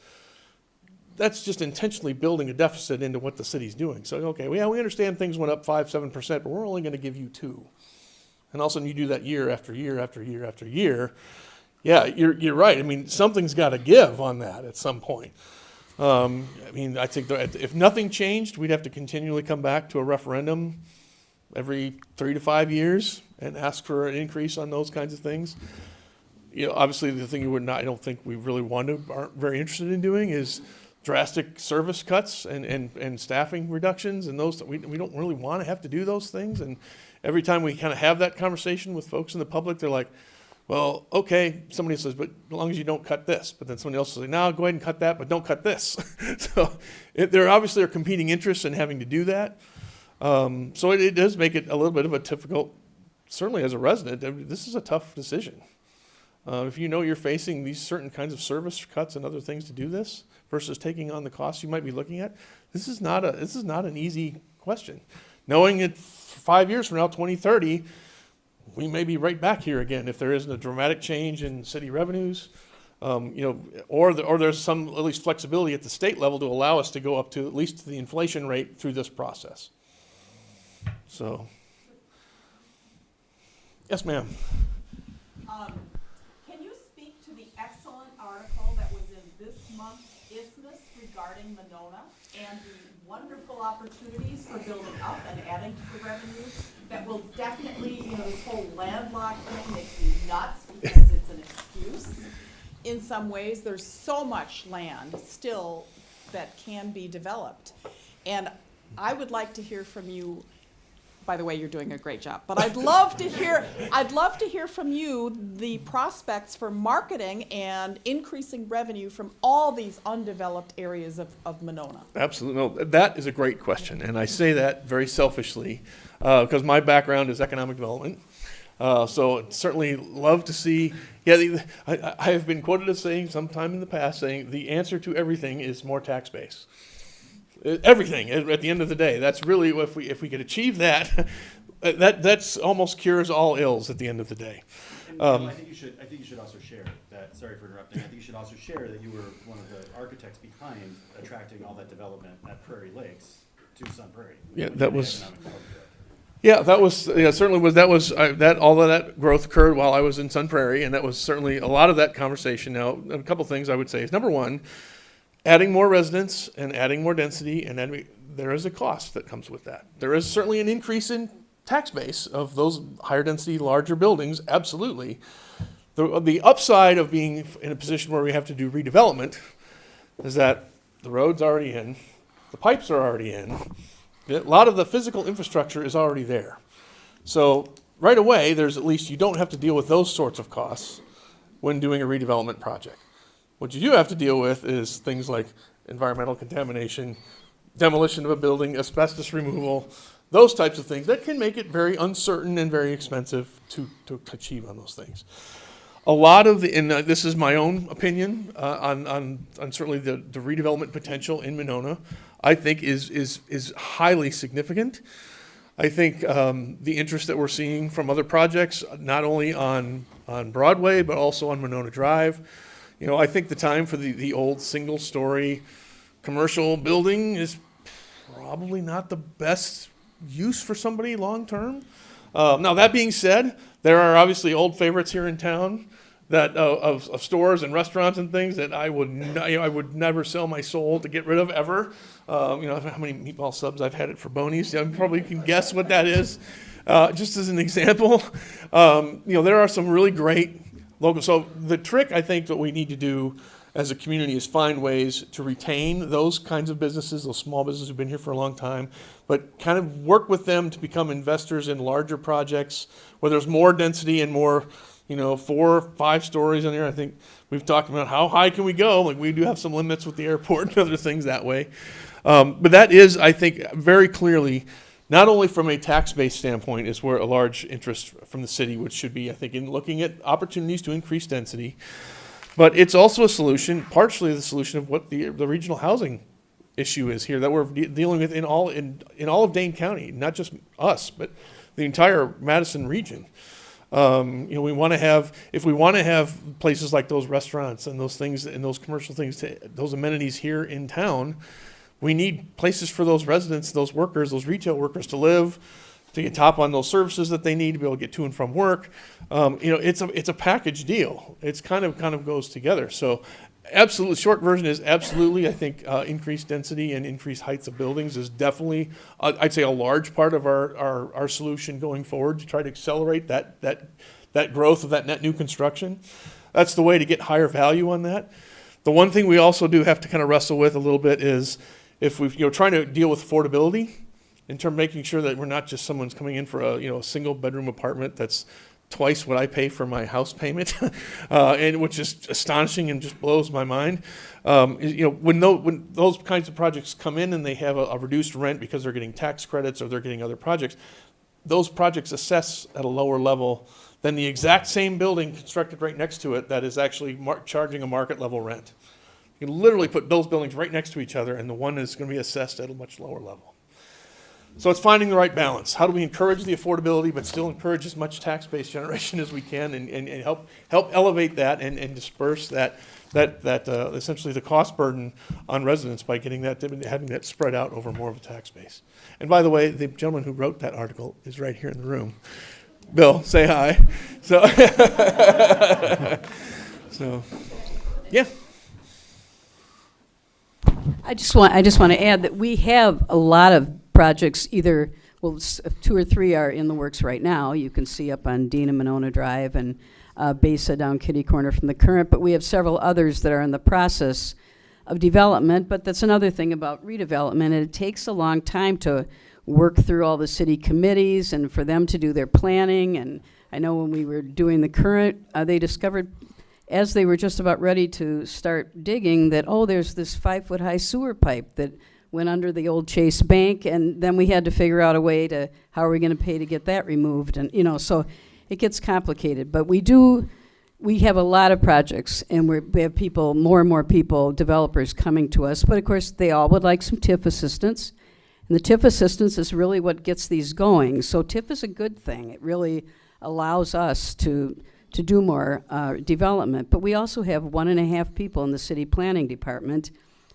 [SPEAKER 2] that's just intentionally building a deficit into what the city's doing. So, okay, we understand things went up 5-7%, but we're only going to give you 2%. And all of a sudden you do that year after year after year after year. Yeah, you're right. I mean, something's got to give on that at some point. I mean, I think that if nothing changed, we'd have to continually come back to a referendum every 3 to 5 years and ask for an increase on those kinds of things. Obviously the thing I don't think we really aren't very interested in doing is drastic service cuts and staffing reductions, and those we don't really want to have to do those things. And every time we kind of have that conversation with folks in the public, they're like, well, okay, somebody says, but as long as you don't cut this. But then somebody else says, no, go ahead and cut that, but don't cut this. So there obviously are competing interests in having to do that. So it does make it a little bit of a difficult, certainly as a resident, I mean, this is a tough decision. If you're facing these certain kinds of service cuts and other things to do this versus taking on the costs you might be looking at, this is not an easy question. Knowing it 5 years from now, 2030, we may be right back here again if there isn't a dramatic change in city revenues, or there's some at least flexibility at the state level to allow us to go up to at least the inflation rate through this process. So, yes, ma'am.
[SPEAKER 6] Can you speak to the excellent article that was in this month's Isthmus regarding Monona and the wonderful opportunities for building up and adding to the revenue that will definitely, this whole landlocked thing makes me nuts because it's an excuse. In some ways, there's so much land still that can be developed. And I would like to hear from you. By the way, you're doing a great job. But I'd love to hear from you the prospects for marketing and increasing revenue from all these undeveloped areas of Monona.
[SPEAKER 2] Absolutely. No, that is a great question. And I say that very selfishly because my background is economic development. So I'd certainly love to see, I have been quoted as saying sometime in the past, saying the answer to everything is more tax base. Everything at the end of the day. That's really if we could achieve that, that's almost cures all ills at the end of the day.
[SPEAKER 7] And I think you should also share that. Sorry for interrupting. I think you should also share that you were one of the architects behind attracting all that development at Prairie Lakes to Sun Prairie.
[SPEAKER 2] Yeah, that was. Certainly was that all of that growth occurred while I was in Sun Prairie, and that was certainly a lot of that conversation. Now, a couple things I would say is number one, adding more residents and adding more density, and then there is a cost that comes with that. There is certainly an increase in tax base of those higher density, larger buildings, absolutely. The upside of being in a position where we have to do redevelopment is that the road's already in, the pipes are already in, a lot of the physical infrastructure is already there. So right away, there's at least you don't have to deal with those sorts of costs. when doing a redevelopment project. What you do have to deal with is things like environmental contamination, demolition of a building, asbestos removal, those types of things that can make it very uncertain and very expensive to achieve on those things. A lot of the, and this is my own opinion on certainly the redevelopment potential in Monona, I think is highly significant. I think the interest that we're seeing from other projects, not only on Broadway, but also on Monona Drive. You know, I think the time for the old single-story commercial building is probably not the best use for somebody long-term. Now, that being said, there are obviously old favorites here in town that of stores and restaurants and things that I would never sell my soul to get rid of ever. You know, how many meatball subs I've had it for Boney's. You probably can guess what that is. Just as an example, you know, there are some really great local. So the trick I think that we need to do as a community is find ways to retain those kinds of businesses, those small businesses who've been here for a long time, but kind of work with them to become investors in larger projects where there's more density and more, you know, 4 or 5 stories in here. I think we've talked about how high can we go. Like, we do have some limits with the airport and other things that way. But that is, I think, very clearly, not only from a tax-based standpoint is where a large interest from the city, which should be, I think, in looking at opportunities to increase density, but it's also a solution, partially the solution of what the regional housing issue is here that we're dealing with in all of Dane County, not just us, but the entire Madison region. You know, we want to have, if we want to have places like those restaurants and those things and those commercial things, those amenities here in town, we need places for those residents, those workers, those retail workers to live, to get top on those services that they need to be able to get to and from work. You know, it's a package deal. It's kind of goes together. So absolutely, short version is absolutely, I think increased density and increased heights of buildings is definitely, I'd say, a large part of our solution going forward to try to accelerate that growth of that net new construction. That's the way to get higher value on that. The one thing we also do have to kind of wrestle with a little bit is if we've, you know, trying to deal with affordability in terms of making sure that we're not just someone's coming in for a single bedroom apartment that's twice what I pay for my house payment, and which is astonishing and just blows my mind. You know, when those kinds of projects come in and they have a reduced rent because they're getting tax credits or they're getting other projects, those projects assess at a lower level than the exact same building constructed right next to it that is actually charging a market level rent. You can literally put those buildings right next to each other, and the one is going to be assessed at a much lower level. So it's finding the right balance. How do we encourage the affordability but still encourage as much tax-based generation as we can and help elevate that and disperse that essentially the cost burden on residents by getting that, having that spread out over more of a tax base. And by the way, the gentleman who wrote that article is right here in the room. Bill, say hi. So, so yeah.
[SPEAKER 1] I just want to add that we have a lot of projects, either, well, 2 or 3 are in the works right now. You can see up on Dean and Monona Drive and Besa down Kitty Corner from the current, but we have several others that are in the process of development. But that's another thing about redevelopment, and it takes a long time to work through all the city committees and for them to do their planning. And I know when we were doing the current, they discovered as they were just about ready to start digging that, oh, there's this 5-foot-high sewer pipe that went under the old Chase Bank, and then we had to figure out a way to, how are we going to pay to get that removed? And, you know, so it gets complicated. But we have a lot of projects, and we have people, more and more people, developers coming to us. But, of course, they all would like some TIF assistance. And the TIF assistance is really what gets these going. So TIF is a good thing. It really allows us to do more development. But we also have 1.5 people in the city planning department.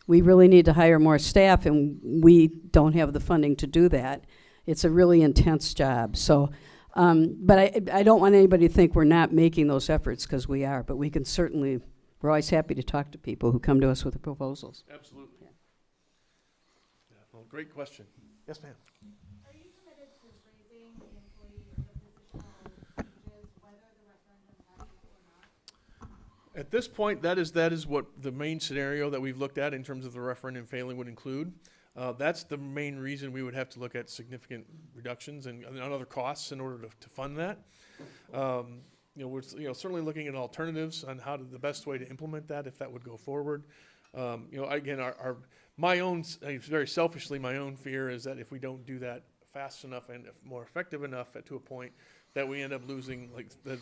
[SPEAKER 1] We really need to hire more staff, and we don't have the funding to do that. It's a really intense job. So, but I don't want anybody to think we're not making those efforts, because we are. But we can certainly, we're always happy to talk to people who come to us with the proposals.
[SPEAKER 2] Absolutely. Yeah, well, great question. Yes, ma'am.
[SPEAKER 8] Are you committed to raising the employee or the positional wages, whether the referendum passes or not?
[SPEAKER 2] At this point, that is what the main scenario that we've looked at in terms of the referendum failing would include. That's the main reason we would have to look at significant reductions and other costs in order to fund that. we're certainly looking at alternatives on the best way to implement that, if that would go forward. Again, my own, very selfishly, my own fear is that if we don't do that fast enough and more effective enough to a point, that we end up losing, like the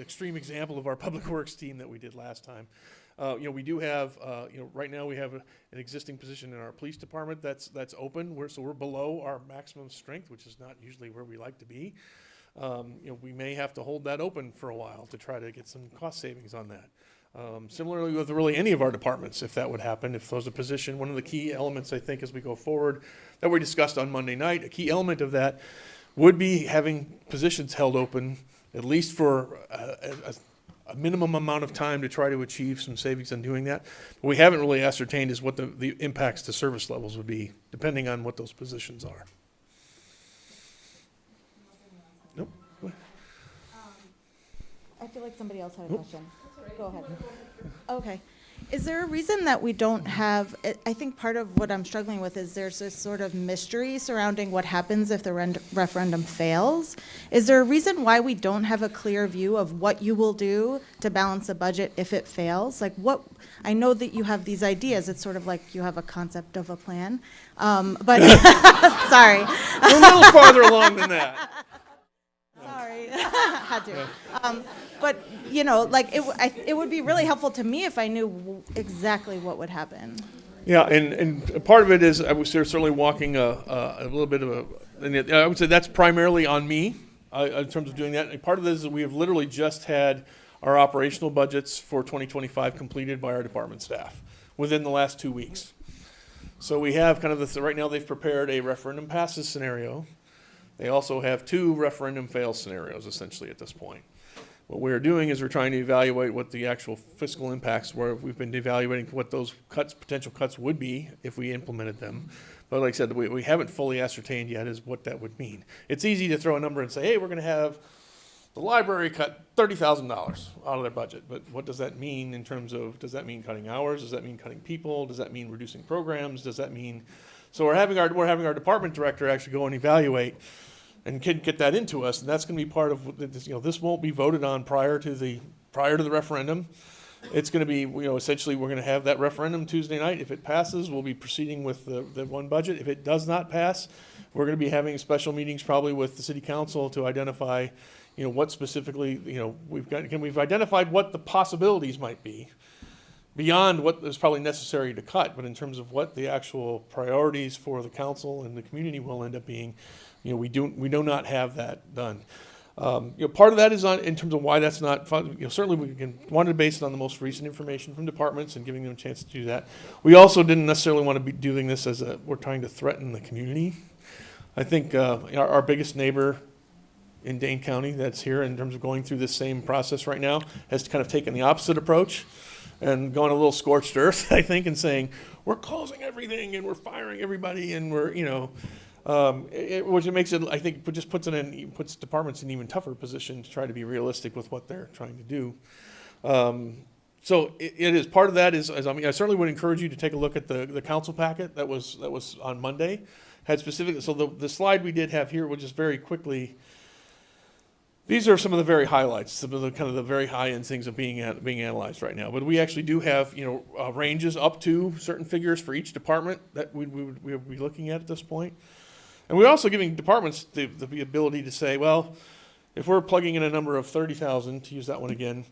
[SPEAKER 2] extreme example of our public works team that we did last time. We do have, right now we have an existing position in our police department that's open. So we're below our maximum strength, which is not usually where we like to be. We may have to hold that open for a while to try to get some cost savings on that. Similarly with really any of our departments, if that would happen, if there's a position, one of the key elements I think as we go forward that we discussed on Monday night, a key element of that would be having positions held open at least for a minimum amount of time to try to achieve some savings on doing that. What we haven't really ascertained is what the impacts to service levels would be, depending on what those positions are. Nope.
[SPEAKER 8] I feel like somebody else had a question. Go ahead. Okay. Is there a reason that we don't have, I think part of what I'm struggling with is there's this sort of mystery surrounding what happens if the referendum fails. Is there a reason why we don't have a clear view of what you will do to balance a budget if it fails? Like I know that you have these ideas. It's sort of like you have a concept of a plan. But, sorry.
[SPEAKER 2] We're a little farther along than that.
[SPEAKER 8] Sorry, had to. But it would be really helpful to me if I knew exactly what would happen.
[SPEAKER 2] Yeah, and part of it is I was certainly walking a little bit of and I would say that's primarily on me in terms of doing that. And part of this is we have literally just had our operational budgets for 2025 completed by our department staff within the last 2 weeks. So we have kind of right now they've prepared a referendum passes scenario. They also have 2 referendum fail scenarios essentially at this point. What we're doing is we're trying to evaluate what the actual fiscal impacts were. We've been evaluating what those potential cuts would be if we implemented them. But like I said, we haven't fully ascertained yet is what that would mean. It's easy to throw a number and say, hey, we're going to have the library cut $30,000 out of their budget. But what does that mean in terms of, does that mean cutting hours? Does that mean cutting people? Does that mean reducing programs? Does that mean, so we're having our department director actually go and evaluate and can get that into us, and that's going to be part of this. This won't be voted on prior to the referendum. It's going to be, essentially we're going to have that referendum Tuesday night. If it passes, we'll be proceeding with the one budget. If it does not pass, we're going to be having special meetings probably with the city council to identify, what specifically, we've identified what the possibilities might be beyond what is probably necessary to cut, but in terms of what the actual priorities for the council and the community will end up being. We do not have that done. Part of that is in terms of why that's not fun. Certainly we wanted to base it on the most recent information from departments and giving them a chance to do that. We also didn't necessarily want to be doing this as we're trying to threaten the community. I think our biggest neighbor in Dane County that's here in terms of going through this same process right now has kind of taken the opposite approach and gone a little scorched earth, I think, and saying, we're closing everything and we're firing everybody and we're, which it makes it, I think, just puts departments in an even tougher position to try to be realistic with what they're trying to do. So it is part of that is I certainly would encourage you to take a look at the council packet that was on Monday. Had specific, so the slide we did have here, which is very quickly. These are some of the very highlights, some of the kind of the very high end things of being analyzed right now. But we actually do have ranges up to certain figures for each department that we would be looking at this point. And we're also giving departments the ability to say, well, if we're plugging in a number of 30,000, to use that one again,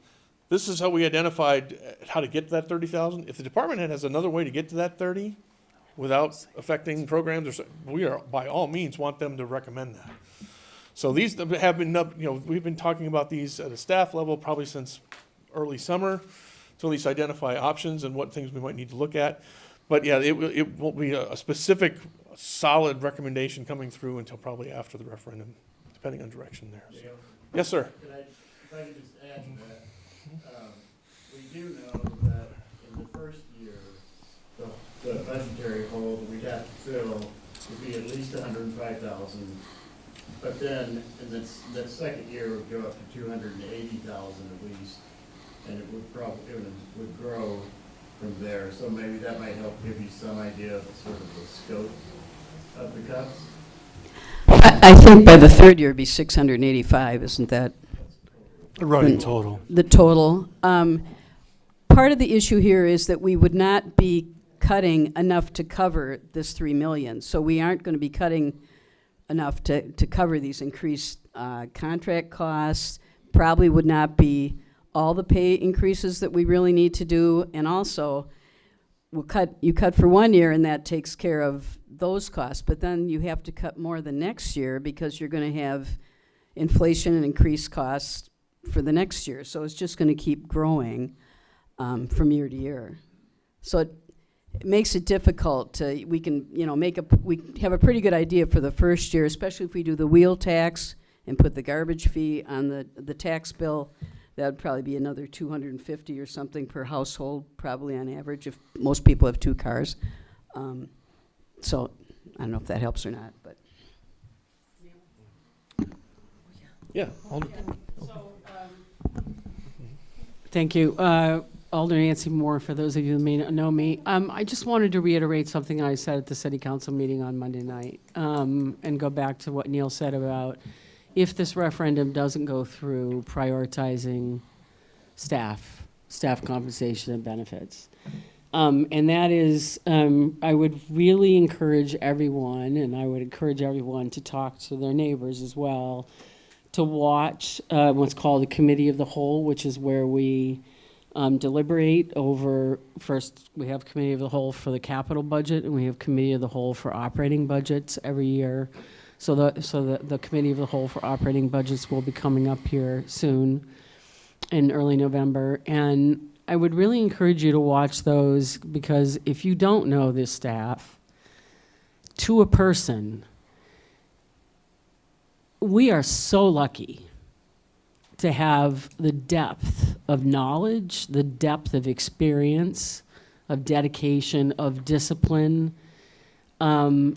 [SPEAKER 2] this is how we identified how to get to that 30,000. If the department head has another way to get to that 30 without affecting programs, we are by all means want them to recommend that. So these have been, we've been talking about these at a staff level probably since early summer to at least identify options and what things we might need to look at. But yeah, it won't be a specific solid recommendation coming through until probably after the referendum, depending on direction there. So. Yes, sir.
[SPEAKER 9] If I could just add to that, we do know that in the first year, the budgetary hole that we'd have to fill would be at least 105,000. But then in the second year would go up to 280,000 at least, and it would grow from there. So maybe that might help give you some idea of sort of the scope of the cuts.
[SPEAKER 1] I think by the third year it'd be 685, isn't that?
[SPEAKER 4] Running total.
[SPEAKER 1] the total. Part of the issue here is that we would not be cutting enough to cover this 3 million. So we aren't going to be cutting enough to cover these increased contract costs. Probably would not be all the pay increases that we really need to do. And also, you cut for 1 year and that takes care of those costs. But then you have to cut more the next year because you're going to have inflation and increased costs for the next year. So it's just going to keep growing from year to year. So it makes it difficult to, we can, we have a pretty good idea for the first year, especially if we do the wheel tax and put the garbage fee on the tax bill. That would probably be another $250 or something per household, probably on average, if most people have 2 cars. So I don't know if that helps or not, but.
[SPEAKER 2] Yeah.
[SPEAKER 10] Thank you. Alder Nancy Moore, for those of you who may not know me. I just wanted to reiterate something I said at the city council meeting on Monday night, and go back to what Neil said about if this referendum doesn't go through, prioritizing staff compensation and benefits. And that is, I would really encourage everyone, and I would encourage everyone to talk to their neighbors as well, to watch what's called a committee of the whole, which is where we deliberate over, first we have committee of the whole for the capital budget, and we have committee of the whole for operating budgets every year. So the committee of the whole for operating budgets will be coming up here soon in early November. And I would really encourage you to watch those, because if you don't know this staff, to a person, we are so lucky to have the depth of knowledge, the depth of experience, of dedication, of discipline, and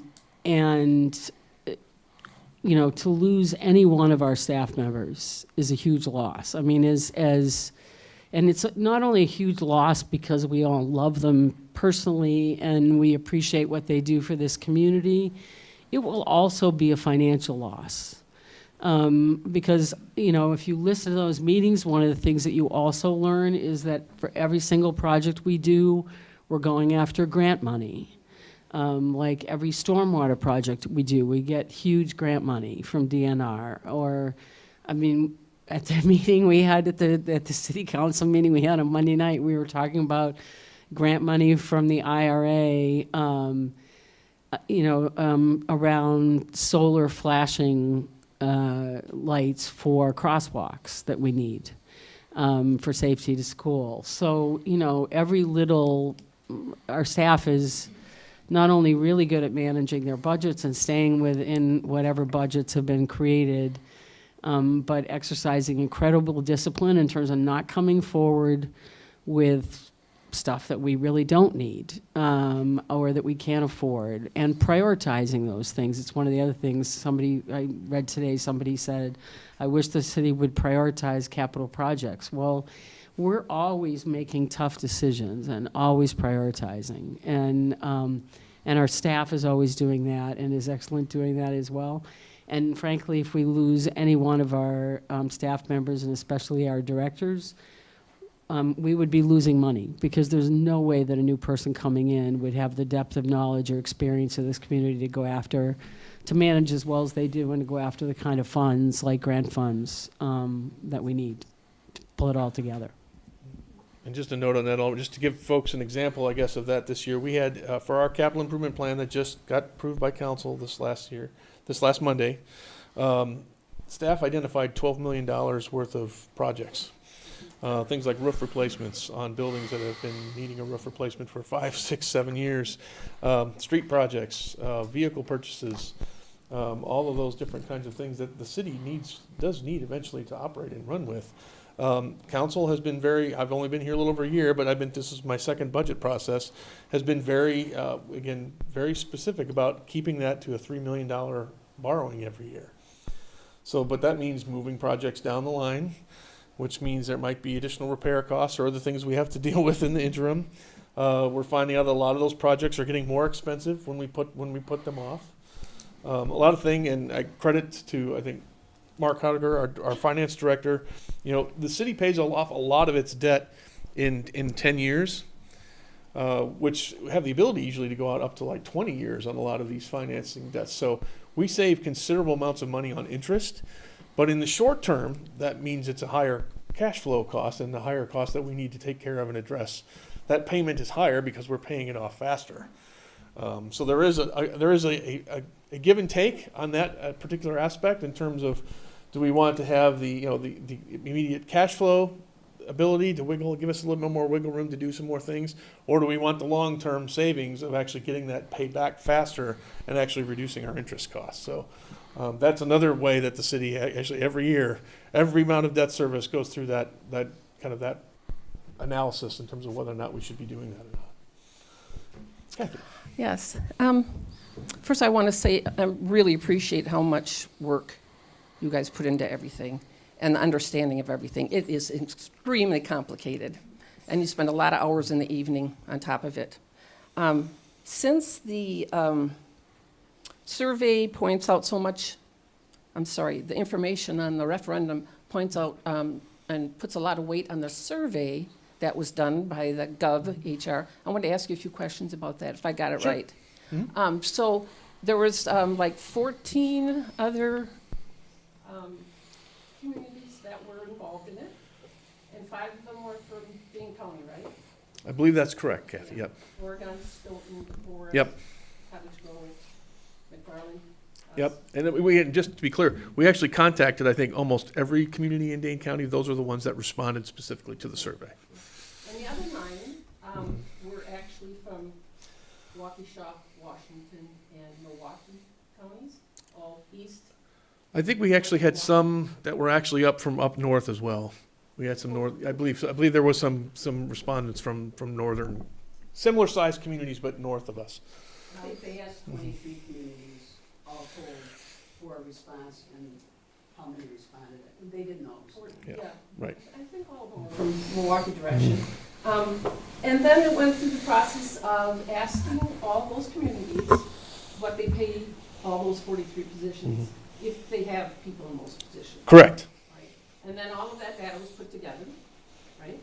[SPEAKER 10] to lose any one of our staff members is a huge loss. I mean, and it's not only a huge loss because we all love them personally and we appreciate what they do for this community, it will also be a financial loss. Because, if you listen to those meetings, one of the things that you also learn is that for every single project we do, we're going after grant money. Like every stormwater project we do, we get huge grant money from DNR. Or, at the meeting we had at the city council meeting we had on Monday night, we were talking about grant money from the IRA, around solar flashing lights for crosswalks that we need for safety to school. So, our staff is not only really good at managing their budgets and staying within whatever budgets have been created, but exercising incredible discipline in terms of not coming forward with stuff that we really don't need, or that we can't afford, and prioritizing those things. It's one of the other things I read today, somebody said, I wish the city would prioritize capital projects. Well, we're always making tough decisions and always prioritizing. And our staff is always doing that and is excellent doing that as well. And frankly, if we lose any one of our staff members, and especially our directors, we would be losing money, because there's no way that a new person coming in would have the depth of knowledge or experience of this community to go after, to manage as well as they do, and to go after the kind of funds, like grant funds, that we need to pull it all together.
[SPEAKER 2] And just a note on that, just to give folks an example, I guess, of that this year, we had, for our capital improvement plan that just got approved by council this last Monday, staff identified $12 million worth of projects. Things like roof replacements on buildings that have been needing a roof replacement for 5, 6, 7 years, street projects, vehicle purchases, all of those different kinds of things that the city does need eventually to operate and run with. Council has been I've only been here a little over a year, but this is my second budget process, has been very specific about keeping that to a $3 million borrowing every year. So, but that means moving projects down the line, which means there might be additional repair costs or other things we have to deal with in the interim. We're finding out that a lot of those projects are getting more expensive when we put them off. A lot of things, and I credit to, I think, Mark Hauger, our finance director, the city pays off a lot of its debt in 10 years, which have the ability usually to go out up to like 20 years on a lot of these financing debts. So we save considerable amounts of money on interest, but in the short term, that means it's a higher cash flow cost and the higher cost that we need to take care of and address. That payment is higher because we're paying it off faster. So there is a give and take on that particular aspect in terms of, do we want to have the immediate cash flow ability to give us a little bit more wiggle room to do some more things, or do we want the long-term savings of actually getting that paid back faster and actually reducing our interest costs? So that's another way that the city actually every year, every amount of debt service goes through that analysis in terms of whether or not we should be doing that or not. Kathy.
[SPEAKER 11] Yes. First, I want to say I really appreciate how much work you guys put into everything and the understanding of everything. It is extremely complicated, and you spend a lot of hours in the evening on top of it. Since the survey points out so much, the information on the referendum points out and puts a lot of weight on the survey that was done by the Gov HR. I want to ask you a few questions about that, if I got it
[SPEAKER 2] Sure.
[SPEAKER 11] right. So there was like 14 other communities that were involved in it, and 5 of them were from Dane County, right?
[SPEAKER 2] I believe that's correct, Kathy. Yep.
[SPEAKER 11] Oregon, Stoughton, Forest,
[SPEAKER 2] Yep.
[SPEAKER 11] Cottage Grove, McFarland.
[SPEAKER 2] Yep. And then we had, just to be clear, we actually contacted, I think, almost every community in Dane County. Those are the ones that responded specifically to the survey.
[SPEAKER 11] And the other 9 were actually from Waukesha, Washington, and Milwaukee counties, all east.
[SPEAKER 2] I think we actually had some that were actually up north as well. We had some north. I believe there was some respondents from northern, similar sized communities, but north of us.
[SPEAKER 1] I think they asked 23 communities, all told, for a response, and how many responded. They didn't know.
[SPEAKER 2] Yeah, right.
[SPEAKER 11] I think all of them were from Milwaukee direction. And then it went through the process of asking all those communities what they pay all those 43 positions, if they have people in those positions.
[SPEAKER 2] Correct.
[SPEAKER 11] Right? And then all of that data was put together, right,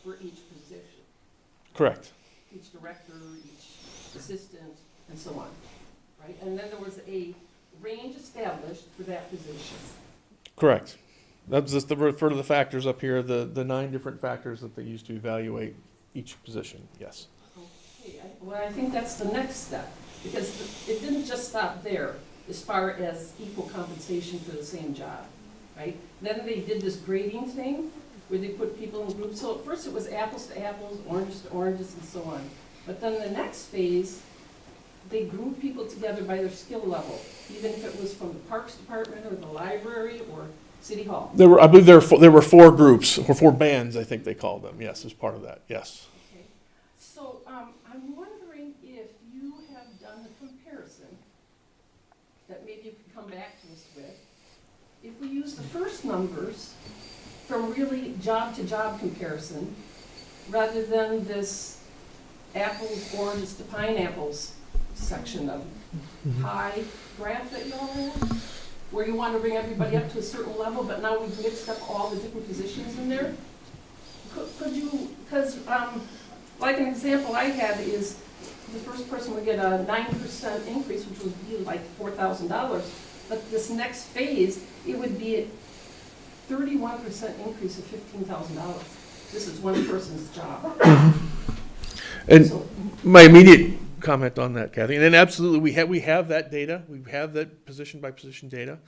[SPEAKER 11] for each position.
[SPEAKER 2] Correct.
[SPEAKER 11] Each director, each assistant, and so on, right? And then there was a range established for that position.
[SPEAKER 2] Correct. That's just refer to the factors up here, the 9 different factors that they use to evaluate each position. Yes.
[SPEAKER 11] Okay, well, I think that's the next step, because it didn't just stop there as far as equal compensation for the same job, right? Then they did this grading thing where they put people in groups. So at first it was apples to apples, oranges to oranges, and so on. But then the next phase, they grouped people together by their skill level, even if it was from the Parks Department or the library or City Hall.
[SPEAKER 2] I believe there were 4 groups, or 4 bands, I think they called them. Yes, as part of that. Yes.
[SPEAKER 11] Okay. So I'm wondering if you have done the comparison that maybe you could come back to us with. If we use the first numbers from really job-to-job comparison, rather than this apples, oranges to pineapples section of pie graph that you all have, where you want to bring everybody up to a certain level, but now we've mixed up all the different positions in there. Could you, because like an example I had is the first person would get a 9% increase, which would be like $4,000. But this next phase, it would be a 31% increase of $15,000. This is one person's job.
[SPEAKER 2] And
[SPEAKER 11] So-
[SPEAKER 2] my immediate comment on that, Kathy, and then absolutely we have that data. We have that position by position data.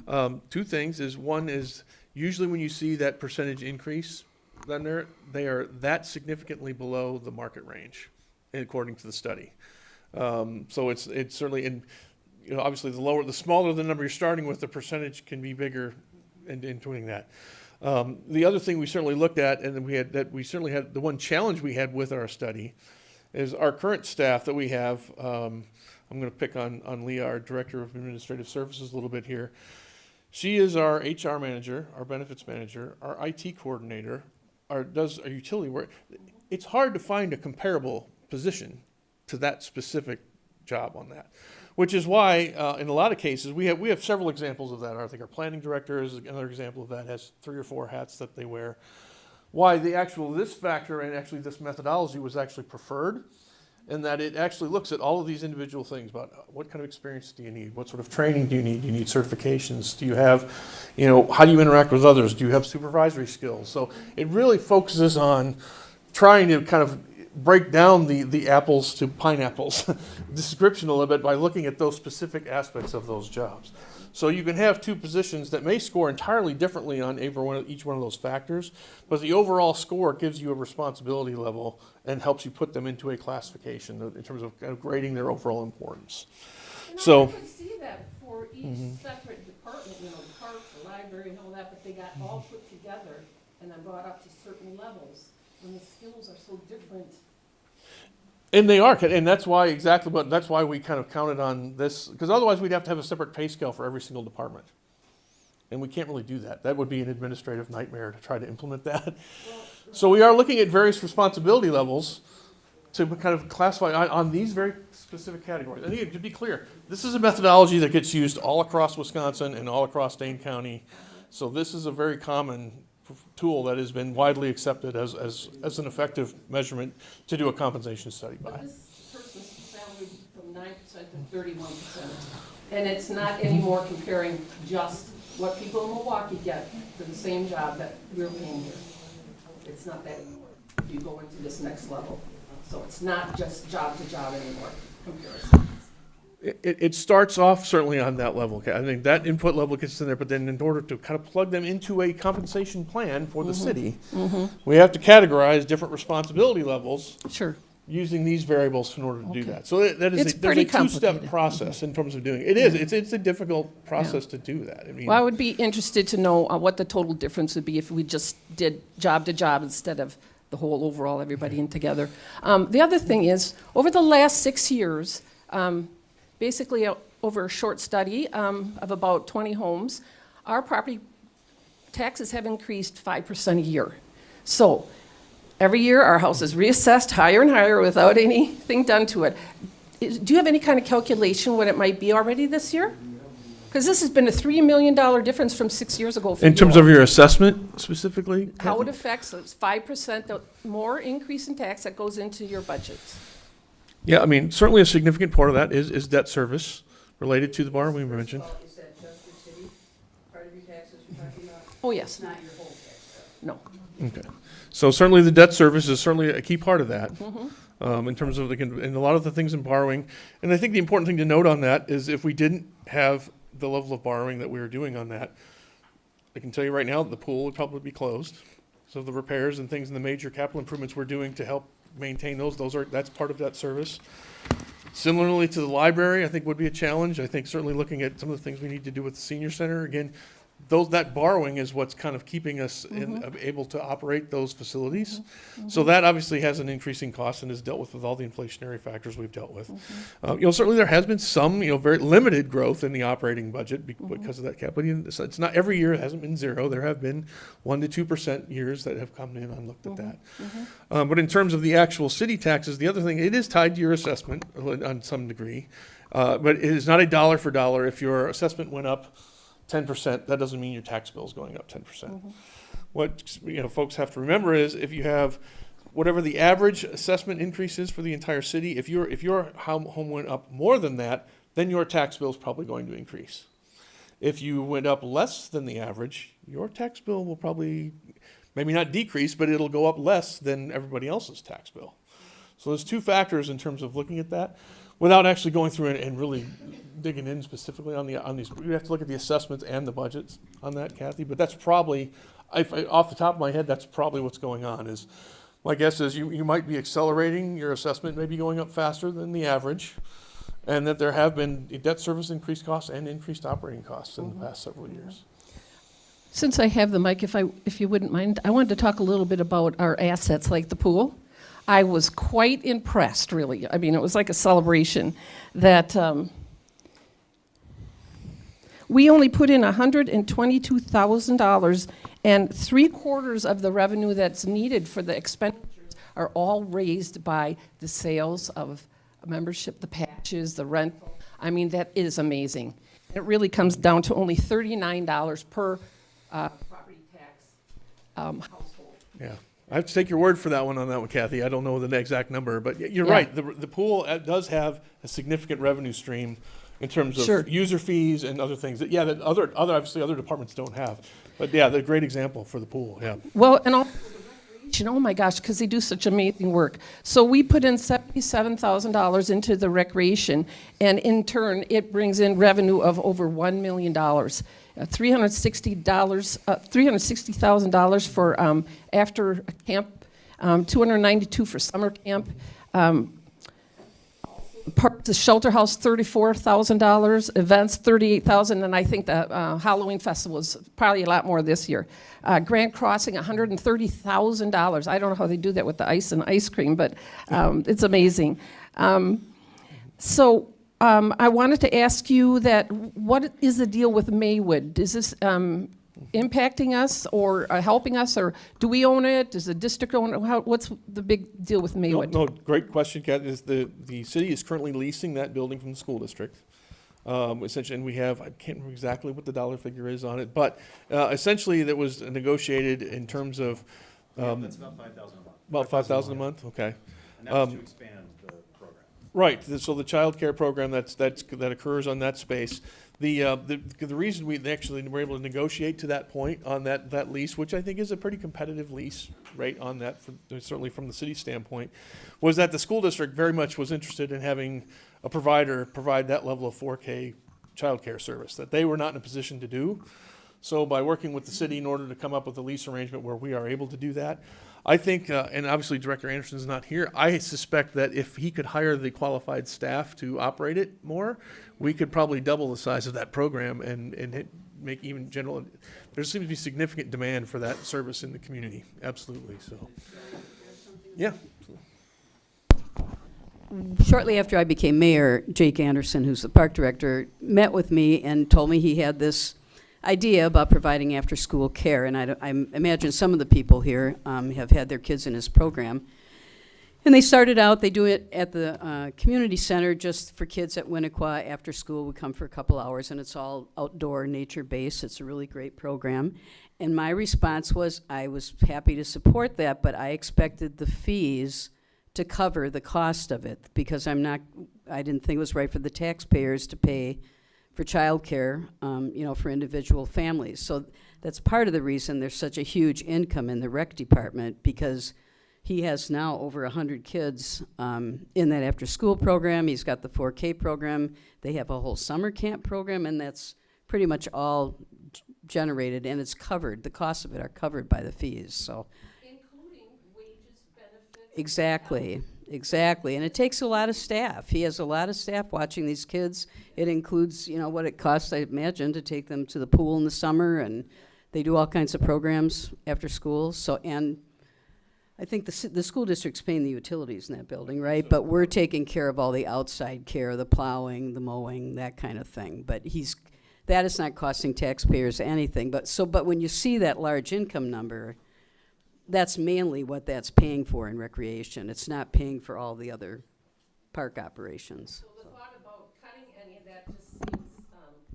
[SPEAKER 2] 2 things is, one is usually when you see that percentage increase, then they are that significantly below the market range, according to the study. So it's certainly in, obviously the smaller the number you're starting with, the percentage can be bigger in doing that. The other thing we certainly looked at, and then we certainly had the one challenge we had with our study, is our current staff that we have. I'm going to pick on Leah, our Director of Administrative Services, a little bit here. She is our HR manager, our benefits manager, our IT coordinator, does our utility work. It's hard to find a comparable position to that specific job on that. Which is why, in a lot of cases, we have several examples of that. I think our planning director is another example of that, has 3 or 4 hats that they wear. Why this factor and actually this methodology was actually preferred, in that it actually looks at all of these individual things about what kind of experience do you need, what sort of training do you need certifications, do you have, how do you interact with others, do you have supervisory skills? So it really focuses on trying to kind of break down the apples to pineapples description a little bit by looking at those specific aspects of those jobs. So you can have 2 positions that may score entirely differently on each one of those factors, but the overall score gives you a responsibility level and helps you put them into a classification in terms of kind of grading their overall importance.
[SPEAKER 11] I could see that for each separate department, the parks, the library and all that, but they got all put together and then brought up to certain levels when the skills are so different.
[SPEAKER 2] And they are, and that's why that's why we kind of counted on this, because otherwise we'd have to have a separate pay scale for every single department. And we can't really do that. That would be an administrative nightmare to try to implement that. So we are looking at various responsibility levels to kind of classify on these very specific categories. And again, to be clear, this is a methodology that gets used all across Wisconsin and all across Dane County. So this is a very common tool that has been widely accepted as an effective measurement to do a compensation study by.
[SPEAKER 11] But this person's salary from 9% to 31%. And it's not anymore comparing just what people in Milwaukee get for the same job that we're paying here. It's not that anymore. You go into this next level. So it's not just job to job anymore comparison.
[SPEAKER 2] It starts off certainly on that level. Okay? I think that input level gets in there, but then in order to kind of plug them into a compensation plan for the city, we have to categorize different responsibility levels
[SPEAKER 10] Sure.
[SPEAKER 2] using these variables in order to do that. So there's a
[SPEAKER 10] pretty
[SPEAKER 2] two-step
[SPEAKER 10] complicated.
[SPEAKER 2] process in terms of doing it. It is. It's a difficult process to do that. I mean,
[SPEAKER 11] Well, I would be interested to know what the total difference would be if we just did job to job instead of the whole overall, everybody in together. The other thing is, over the last 6 years, basically over a short study of about 20 homes, our property taxes have increased 5% a year. So every year, our house is reassessed higher and higher without anything done to it. Do you have any kind of calculation what it might be already this year? Because this has been a $3 million difference from 6 years ago. For
[SPEAKER 2] in
[SPEAKER 11] you
[SPEAKER 2] terms
[SPEAKER 11] all.
[SPEAKER 2] of your assessment specifically?
[SPEAKER 11] How it
[SPEAKER 2] Kathy?
[SPEAKER 11] affects, it's 5% the more increase in tax that goes into your budget.
[SPEAKER 2] Yeah, I mean, certainly a significant part of that is debt service related to the bar we mentioned.
[SPEAKER 12] Is that just the city, part of your taxes you're talking about?
[SPEAKER 11] Oh, yes.
[SPEAKER 12] It's not your whole tax bill?
[SPEAKER 11] No.
[SPEAKER 2] Okay. So certainly the debt service is certainly a key part of that in terms of and a lot of the things in borrowing. And I think the important thing to note on that is if we didn't have the level of borrowing that we were doing on that, I can tell you right now, the pool would probably be closed. So the repairs and things and the major capital improvements we're doing to help maintain that's part of that service. Similarly to the library, I think would be a challenge. I think certainly looking at some of the things we need to do with the senior center, again, that borrowing is what's kind of keeping us able to operate those facilities. So that obviously has an increasing cost and is dealt with all the inflationary factors we've dealt with. Certainly there has been some, very limited growth in the operating budget because of that cap. But it's not every year. It hasn't been zero. There have been 1% to 2% years that have come in and looked at that. But in terms of the actual city taxes, the other thing, it is tied to your assessment on some degree. But it is not a dollar for dollar. If your assessment went up 10%, that doesn't mean your tax bill is going up 10%. What folks have to remember is if you have whatever the average assessment increase is for the entire city, if your home went up more than that, then your tax bill is probably going to increase. If you went up less than the average, your tax bill will probably maybe not decrease, but it'll go up less than everybody else's tax bill. So there's 2 factors in terms of looking at that. Without actually going through and really digging in specifically on these, we have to look at the assessments and the budgets on that, Kathy. But that's probably, off the top of my head, that's probably what's going on. Is my guess is you might be accelerating your assessment, maybe going up faster than the average, and that there have been debt service increased costs and increased operating costs in the past several years.
[SPEAKER 11] Since I have the mic, if you wouldn't mind, I wanted to talk a little bit about our assets, like the pool. I was quite impressed, really. I mean, it was like a celebration that we only put in $122,000, and 3/4 of the revenue that's needed for the expenditures are all raised by the sales of membership, the patches, the rental. I mean, that is amazing. It really comes down to only $39 per property tax household.
[SPEAKER 2] Yeah. I have to take your word for that one on that one, Kathy. I don't know the exact number, but you're
[SPEAKER 11] Yeah.
[SPEAKER 2] right. The pool does have a significant revenue stream in terms of
[SPEAKER 11] Sure.
[SPEAKER 2] user fees and other things that, that obviously other departments don't have. But yeah, they're a great example for the pool, yeah.
[SPEAKER 11] Well, and also the recreation, oh my gosh, because they do such amazing work. So we put in $77,000 into the recreation, and in turn, it brings in revenue of over $1 million. $360,000 for after camp, $292 for summer camp. The shelter house, $34,000, events, $38,000, and I think the Halloween festival is probably a lot more this year. Grand Crossing, $130,000. I don't know how they do that with the ice and ice cream, but it's amazing. So I wanted to ask you that, what is the deal with Maywood? Is this impacting us or helping us, or do we own it? Does the district own it? What's the big deal with Maywood?
[SPEAKER 2] No, great question, Kat. The city is currently leasing that building from the school district. Essentially, and we have, I can't remember exactly what the dollar figure is on it, but essentially that was negotiated in terms of
[SPEAKER 7] That's about $5,000 a month.
[SPEAKER 2] about $5,000 a month, okay.
[SPEAKER 7] And that was to expand the program.
[SPEAKER 2] Right, so the child care program that occurs on that space. The reason we actually were able to negotiate to that point on that lease, which I think is a pretty competitive lease rate on that, certainly from the city standpoint, was that the school district very much was interested in having a provider provide that level of 4K childcare service that they were not in a position to do. So by working with the city in order to come up with a lease arrangement where we are able to do that, I think, and obviously Director Anderson's not here, I suspect that if he could hire the qualified staff to operate it more, we could probably double the size of that program and make even general, there seems to be significant demand for that service in the community, absolutely, so. Yeah.
[SPEAKER 1] Shortly after I became mayor, Jake Anderson, who's the park director, met with me and told me he had this idea about providing after-school care, and I imagine some of the people here have had their kids in his program. And they started out, they do it at the community center just for kids at Winnequa. After school, we come for a couple hours, and it's all outdoor, nature-based. It's a really great program. And my response was, I was happy to support that, but I expected the fees to cover the cost of it, because I didn't think it was right for the taxpayers to pay for childcare, for individual families. So that's part of the reason there's such a huge income in the rec department, because he has now over 100 kids in that after-school program. He's got the 4K program. They have a whole summer camp program, and that's pretty much all generated, and it's covered. The costs of it are covered by the fees, so.
[SPEAKER 11] Including wages, benefits.
[SPEAKER 1] Exactly, and it takes a lot of staff. He has a lot of staff watching these kids. It includes, what it costs, I imagine, to take them to the pool in the summer, and they do all kinds of programs after school. So, and I think the school district's paying the utilities in that building, right? But we're taking care of all the outside care, the plowing, the mowing, that kind of thing. But that is not costing taxpayers anything. But when you see that large income number, that's mainly what that's paying for in recreation. It's not paying for all the other park operations.
[SPEAKER 11] So the thought about cutting any of that just seems,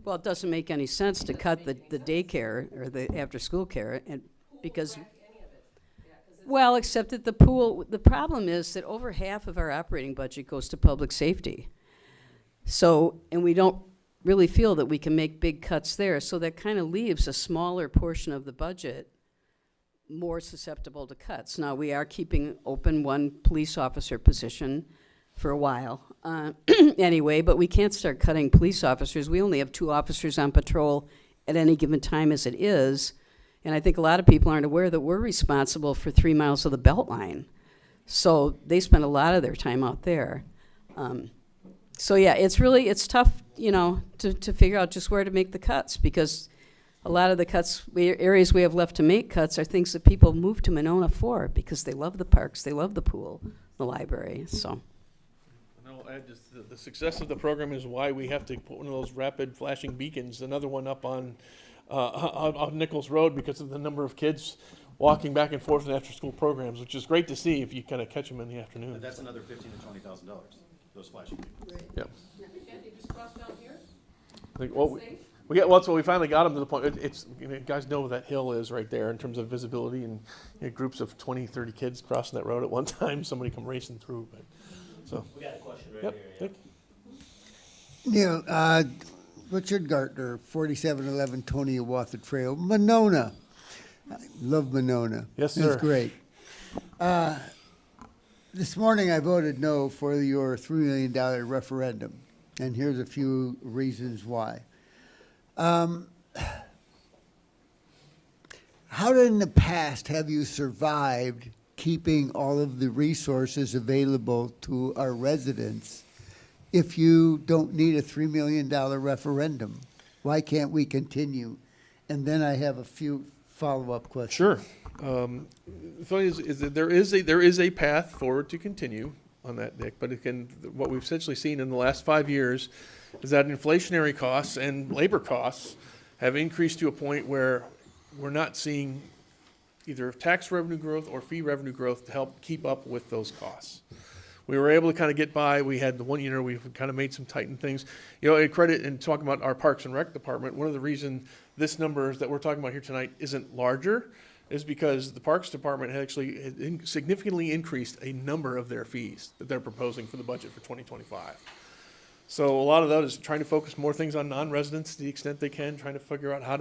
[SPEAKER 1] Well, it doesn't make any sense to cut the daycare or the after-school care, and because,
[SPEAKER 11] any of it. Yeah, 'cause it's
[SPEAKER 1] well, except that the pool, the problem is that over half of our operating budget goes to public safety. So, and we don't really feel that we can make big cuts there, so that kind of leaves a smaller portion of the budget more susceptible to cuts. Now, we are keeping open one police officer position for a while anyway, but we can't start cutting police officers. We only have 2 officers on patrol at any given time as it is, and I think a lot of people aren't aware that we're responsible for 3 miles of the Beltline. So they spend a lot of their time out there. So yeah, it's tough, to figure out just where to make the cuts, because a lot of the areas we have left to make cuts are things that people move to Monona for, because they love the parks, they love the pool, the library, so.
[SPEAKER 2] And I'll add just the success of the program is why we have to put one of those rapid flashing beacons, another one up on Nichols Road, because of the number of kids walking back and forth in after-school programs, which is great to see if you kind of catch them in the afternoon.
[SPEAKER 7] But that's another $15,000 to $20,000. those flashing beacons.
[SPEAKER 2] Yep.
[SPEAKER 11] Can't they just cross down here?
[SPEAKER 2] I think, well,
[SPEAKER 11] Safe?
[SPEAKER 2] well, so we finally got them to the point, it's, you guys know where that hill is right there in terms of visibility, and groups of 20, 30 kids crossing that road at one time, somebody come racing through, but, so.
[SPEAKER 13] We got a question right
[SPEAKER 2] Yep,
[SPEAKER 13] here, yeah.
[SPEAKER 2] Nick?
[SPEAKER 14] Neil, Richard Gartner, 4711 Tony Awatha Trail, Monona. I love Monona.
[SPEAKER 2] Yes, sir.
[SPEAKER 14] It's great. This morning I voted no for your $3 million referendum, and here's a few reasons why. How in the past have you survived keeping all of the resources available to our residents if you don't need a $3 million referendum? Why can't we continue? And then I have a few follow-up questions.
[SPEAKER 2] Sure. The thing is that there is a path forward to continue on that, Nick, but again, what we've essentially seen in the last 5 years is that inflationary costs and labor costs have increased to a point where we're not seeing either tax revenue growth or fee revenue growth to help keep up with those costs. We were able to kind of get by. We had the one year we've kind of made some tightened things. And credit in talking about our Parks and Rec department, one of the reasons this number that we're talking about here tonight isn't larger is because the Parks Department had actually significantly increased a number of their fees that they're proposing for the budget for 2025. So a lot of that is trying to focus more things on non-residents to the extent they can, trying to figure out how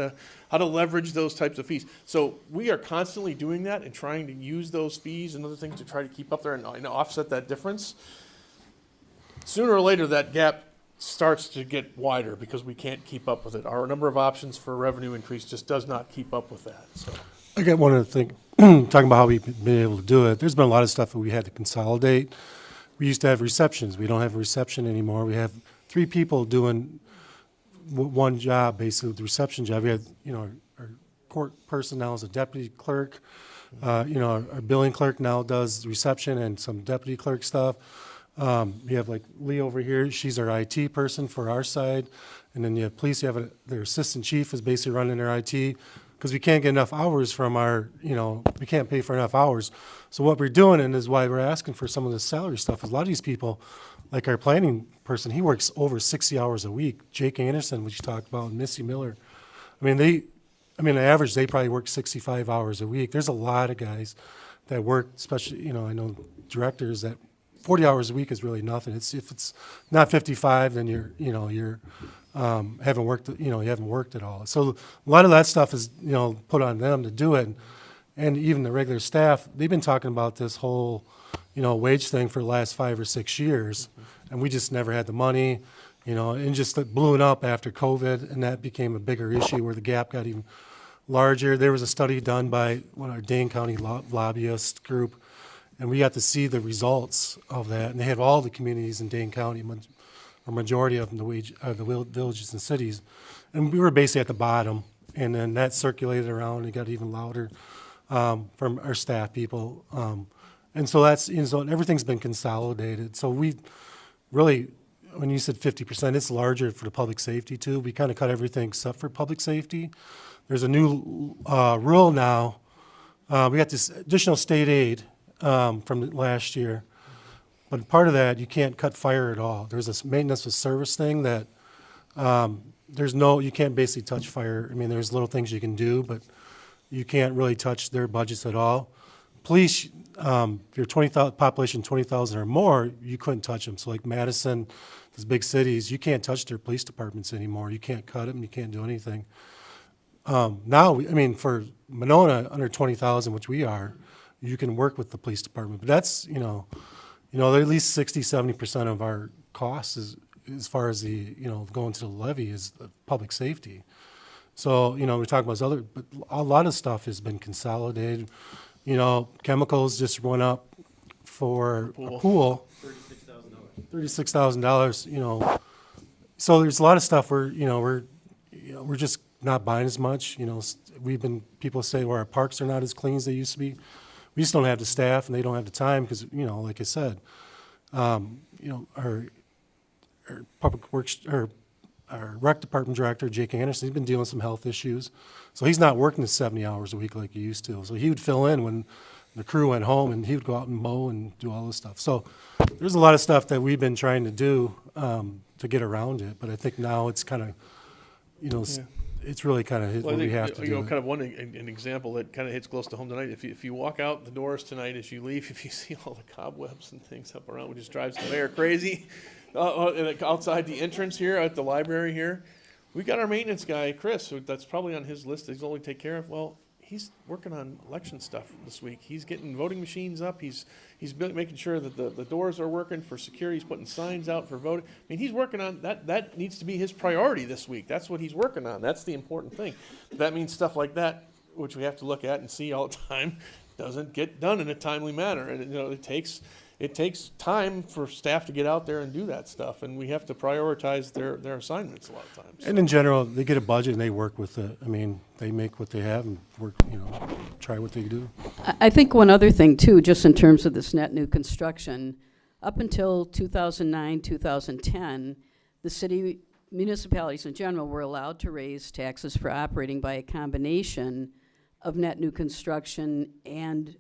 [SPEAKER 2] to leverage those types of fees. So we are constantly doing that and trying to use those fees and other things to try to keep up there and offset that difference. Sooner or later, that gap starts to get wider because we can't keep up with it. Our number of options for revenue increase just does not keep up with that. So.
[SPEAKER 4] I got one other thing, talking about how we've been able to do it. There's been a lot of stuff that we had to consolidate. We used to have receptions. We don't have a reception anymore. We have 3 people doing one job, basically, the reception job. We have, our court person now is a deputy clerk. Our billing clerk now does reception and some deputy clerk stuff. We have like Lee over here. She's our IT person for our side. And then you have police. You have their assistant chief is basically running their IT. Because we can't get enough hours from our, we can't pay for enough hours. So what we're doing, and is why we're asking for some of the salary stuff, is a lot of these people, like our planning person, he works over 60 hours a week. Jake Anderson, which you talked about, and Missy Miller. On average, they probably work 65 hours a week. There's a lot of guys that work, especially, I know directors that 40 hours a week is really nothing. If it's not 55, then you're haven't worked, you haven't worked at all. So a lot of that stuff is, put on them to do it. And even the regular staff, they've been talking about this whole, wage thing for the last 5 or 6 years. And we just never had the money, and just blew it up after COVID. And that became a bigger issue where the gap got even larger. There was a study done by one of our Dane County lobbyist group, and we got to see the results of that. And they had all the communities in Dane County, a majority of them, the villages and cities. And we were basically at the bottom. And then that circulated around and got even louder from our staff people. And so everything's been consolidated. So we really, when you said 50%, it's larger for the public safety too. We kind of cut everything except for public safety. There's a new rule now. We got this additional state aid from last year. But part of that, you can't cut fire at all. There's this maintenance of service thing that you can't basically touch fire. There's little things you can do, but you can't really touch their budgets at all. Police, if you're 20,000, population 20,000 or more, you couldn't touch them. So like Madison, these big cities, you can't touch their police departments anymore. You can't cut them, you can't do anything. Now, for Monona, under 20,000, which we are, you can work with the police department. But that's, at least 60, 70% of our costs is, as far as the, going to the levy is public safety. So, we talk about but a lot of stuff has been consolidated. Chemicals just went up for a pool. $36,000, So there's a lot of stuff we're just not buying as much. People say, well, our parks are not as clean as they used to be. We just don't have the staff and they don't have the time because, like I said, our public works, our rec department director, Jake Anderson, he's been dealing with some health issues. So he's not working the 70 hours a week like he used to. So he would fill in when The crew went home and he would go out and mow and do all this stuff. So there's a lot of stuff that we've been trying to do to get around it, but I think now it's kind of,
[SPEAKER 2] Yeah.
[SPEAKER 4] it's really kind of
[SPEAKER 2] Well, I
[SPEAKER 4] what we
[SPEAKER 2] think,
[SPEAKER 4] have to do.
[SPEAKER 2] kind of an example that kind of hits close to home tonight. If you walk out the doors tonight as you leave, if you see all the cobwebs and things up around, which just drives the mayor crazy. Outside the entrance here at the library here, we got our maintenance guy, Chris, that's probably on his list. He's only take care of. Well, he's working on election stuff this week. He's getting voting machines up. He's making sure that the doors are working for security. He's putting signs out for voting. I mean, he's working on that. That needs to be his priority this week. That's what he's working on. That's the important thing. That means stuff like that, which we have to look at and see all the time, doesn't get done in a timely manner. And it takes time for staff to get out there and do that stuff, and we have to prioritize their assignments a lot of times.
[SPEAKER 4] And in general, they get a budget and they work with it. I mean, they make what they have and work, try what they do.
[SPEAKER 1] I think one other thing too, just in terms of this net new construction, up until 2009, 2010, the city municipalities in general were allowed to raise taxes for operating by a combination of net new construction and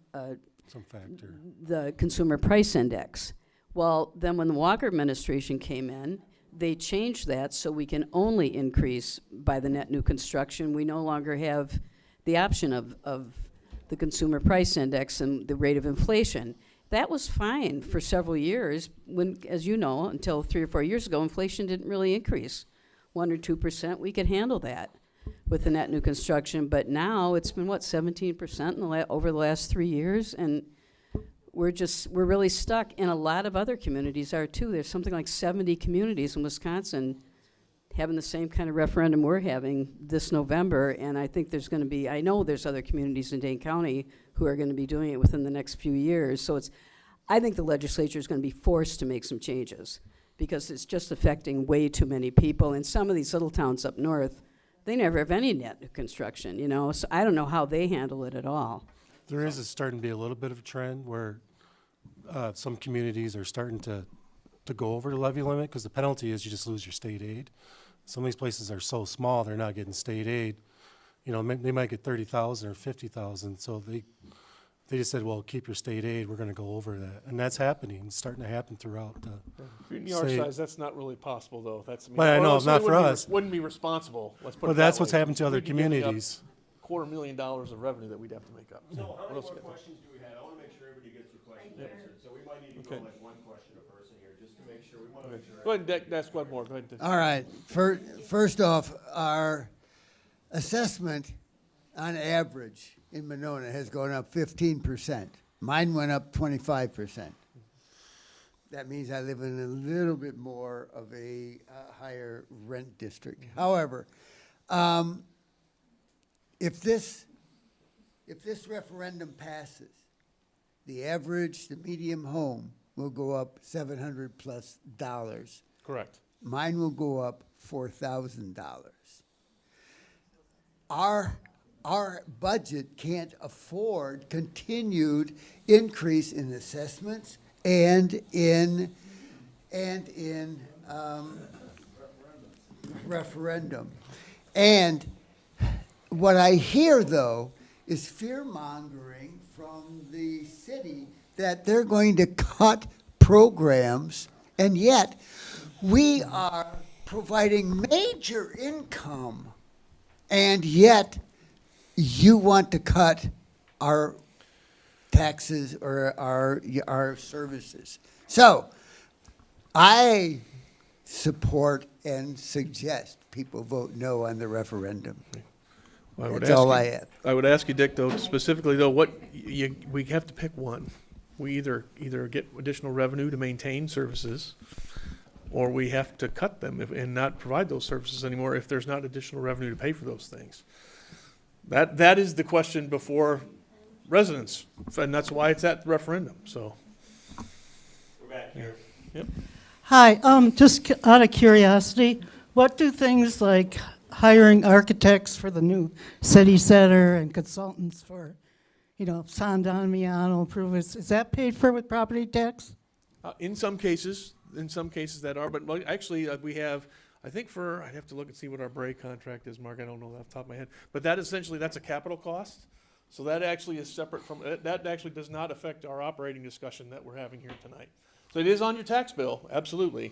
[SPEAKER 4] Some factor.
[SPEAKER 1] the consumer price index. Well, then when the Walker administration came in, they changed that so we can only increase by the net new construction. We no longer have the option of the consumer price index and the rate of inflation. That was fine for several years when, as you know, until 3 or 4 years ago, inflation didn't really increase. 1 or 2%, we could handle that with the net new construction, but now it's been, 17% over the last 3 years, and we're really stuck, and a lot of other communities are too. There's something like 70 communities in Wisconsin having the same kind of referendum we're having this November, and I think there's going to be, I know there's other communities in Dane County who are going to be doing it within the next few years, so I think the legislature is going to be forced to make some changes, because it's just affecting way too many people, and some of these little towns up north, they never have any net new construction, so I don't know how they handle it at all.
[SPEAKER 4] There is starting to be a little bit of a trend where some communities are starting to go over the levy limit, because the penalty is you just lose your state aid. Some of these places are so small, they're not getting state aid. They might get 30,000 or 50,000, so they just said, well, keep your state aid, we're going to go over that. And that's happening. It's starting to happen throughout the
[SPEAKER 2] In our size, that's not really possible, though.
[SPEAKER 4] But I know, it's not for us.
[SPEAKER 2] Wouldn't be responsible. Let's put it
[SPEAKER 4] But
[SPEAKER 2] that
[SPEAKER 4] that's what's
[SPEAKER 2] way.
[SPEAKER 4] happened to other
[SPEAKER 2] We'd be giving up
[SPEAKER 4] communities.
[SPEAKER 2] $250,000 of revenue that we'd have to make up.
[SPEAKER 7] So
[SPEAKER 2] What
[SPEAKER 7] how many
[SPEAKER 2] else
[SPEAKER 7] more
[SPEAKER 2] we got?
[SPEAKER 7] questions do we have? I want to make sure everybody gets their questions answered, so we might need to go
[SPEAKER 2] Okay.
[SPEAKER 7] like one question a person here, just to make sure, we want to make sure.
[SPEAKER 2] Go ahead and ask one more. Go ahead.
[SPEAKER 14] All right. First off, our assessment on average in Monona has gone up 15%. Mine went up 25%. That means I live in a little bit more of a higher rent district. However, if this referendum passes, the medium home will go up $700+
[SPEAKER 2] Correct.
[SPEAKER 14] Mine will go up $4,000. Our budget can't afford continued increase in assessments and in referendum. And what I hear, though, is fear-mongering from the city that they're going to cut programs, and yet we are providing major income, and yet you want to cut our taxes or our services. So I support and suggest people vote no on the referendum.
[SPEAKER 2] Well,
[SPEAKER 14] That's all I have.
[SPEAKER 2] I would ask you, Dick, though, specifically, though, we have to pick one. We either get additional revenue to maintain services, or we have to cut them and not provide those services anymore if there's not additional revenue to pay for those things. That is the question before residents, and that's why it's at the referendum, so.
[SPEAKER 7] We're back here.
[SPEAKER 2] Yep.
[SPEAKER 13] Hi, just out of curiosity, what do things like hiring architects for the new city center and consultants for, San Damiano improvements, is that paid for with property tax?
[SPEAKER 2] In some cases that are, but actually, we have, I think I'd have to look and see what our Bray contract is, Mark, I don't know off the top of my head, but that's a capital cost. So that actually is separate from, that actually does not affect our operating discussion that we're having here tonight. So it is on your tax bill, absolutely,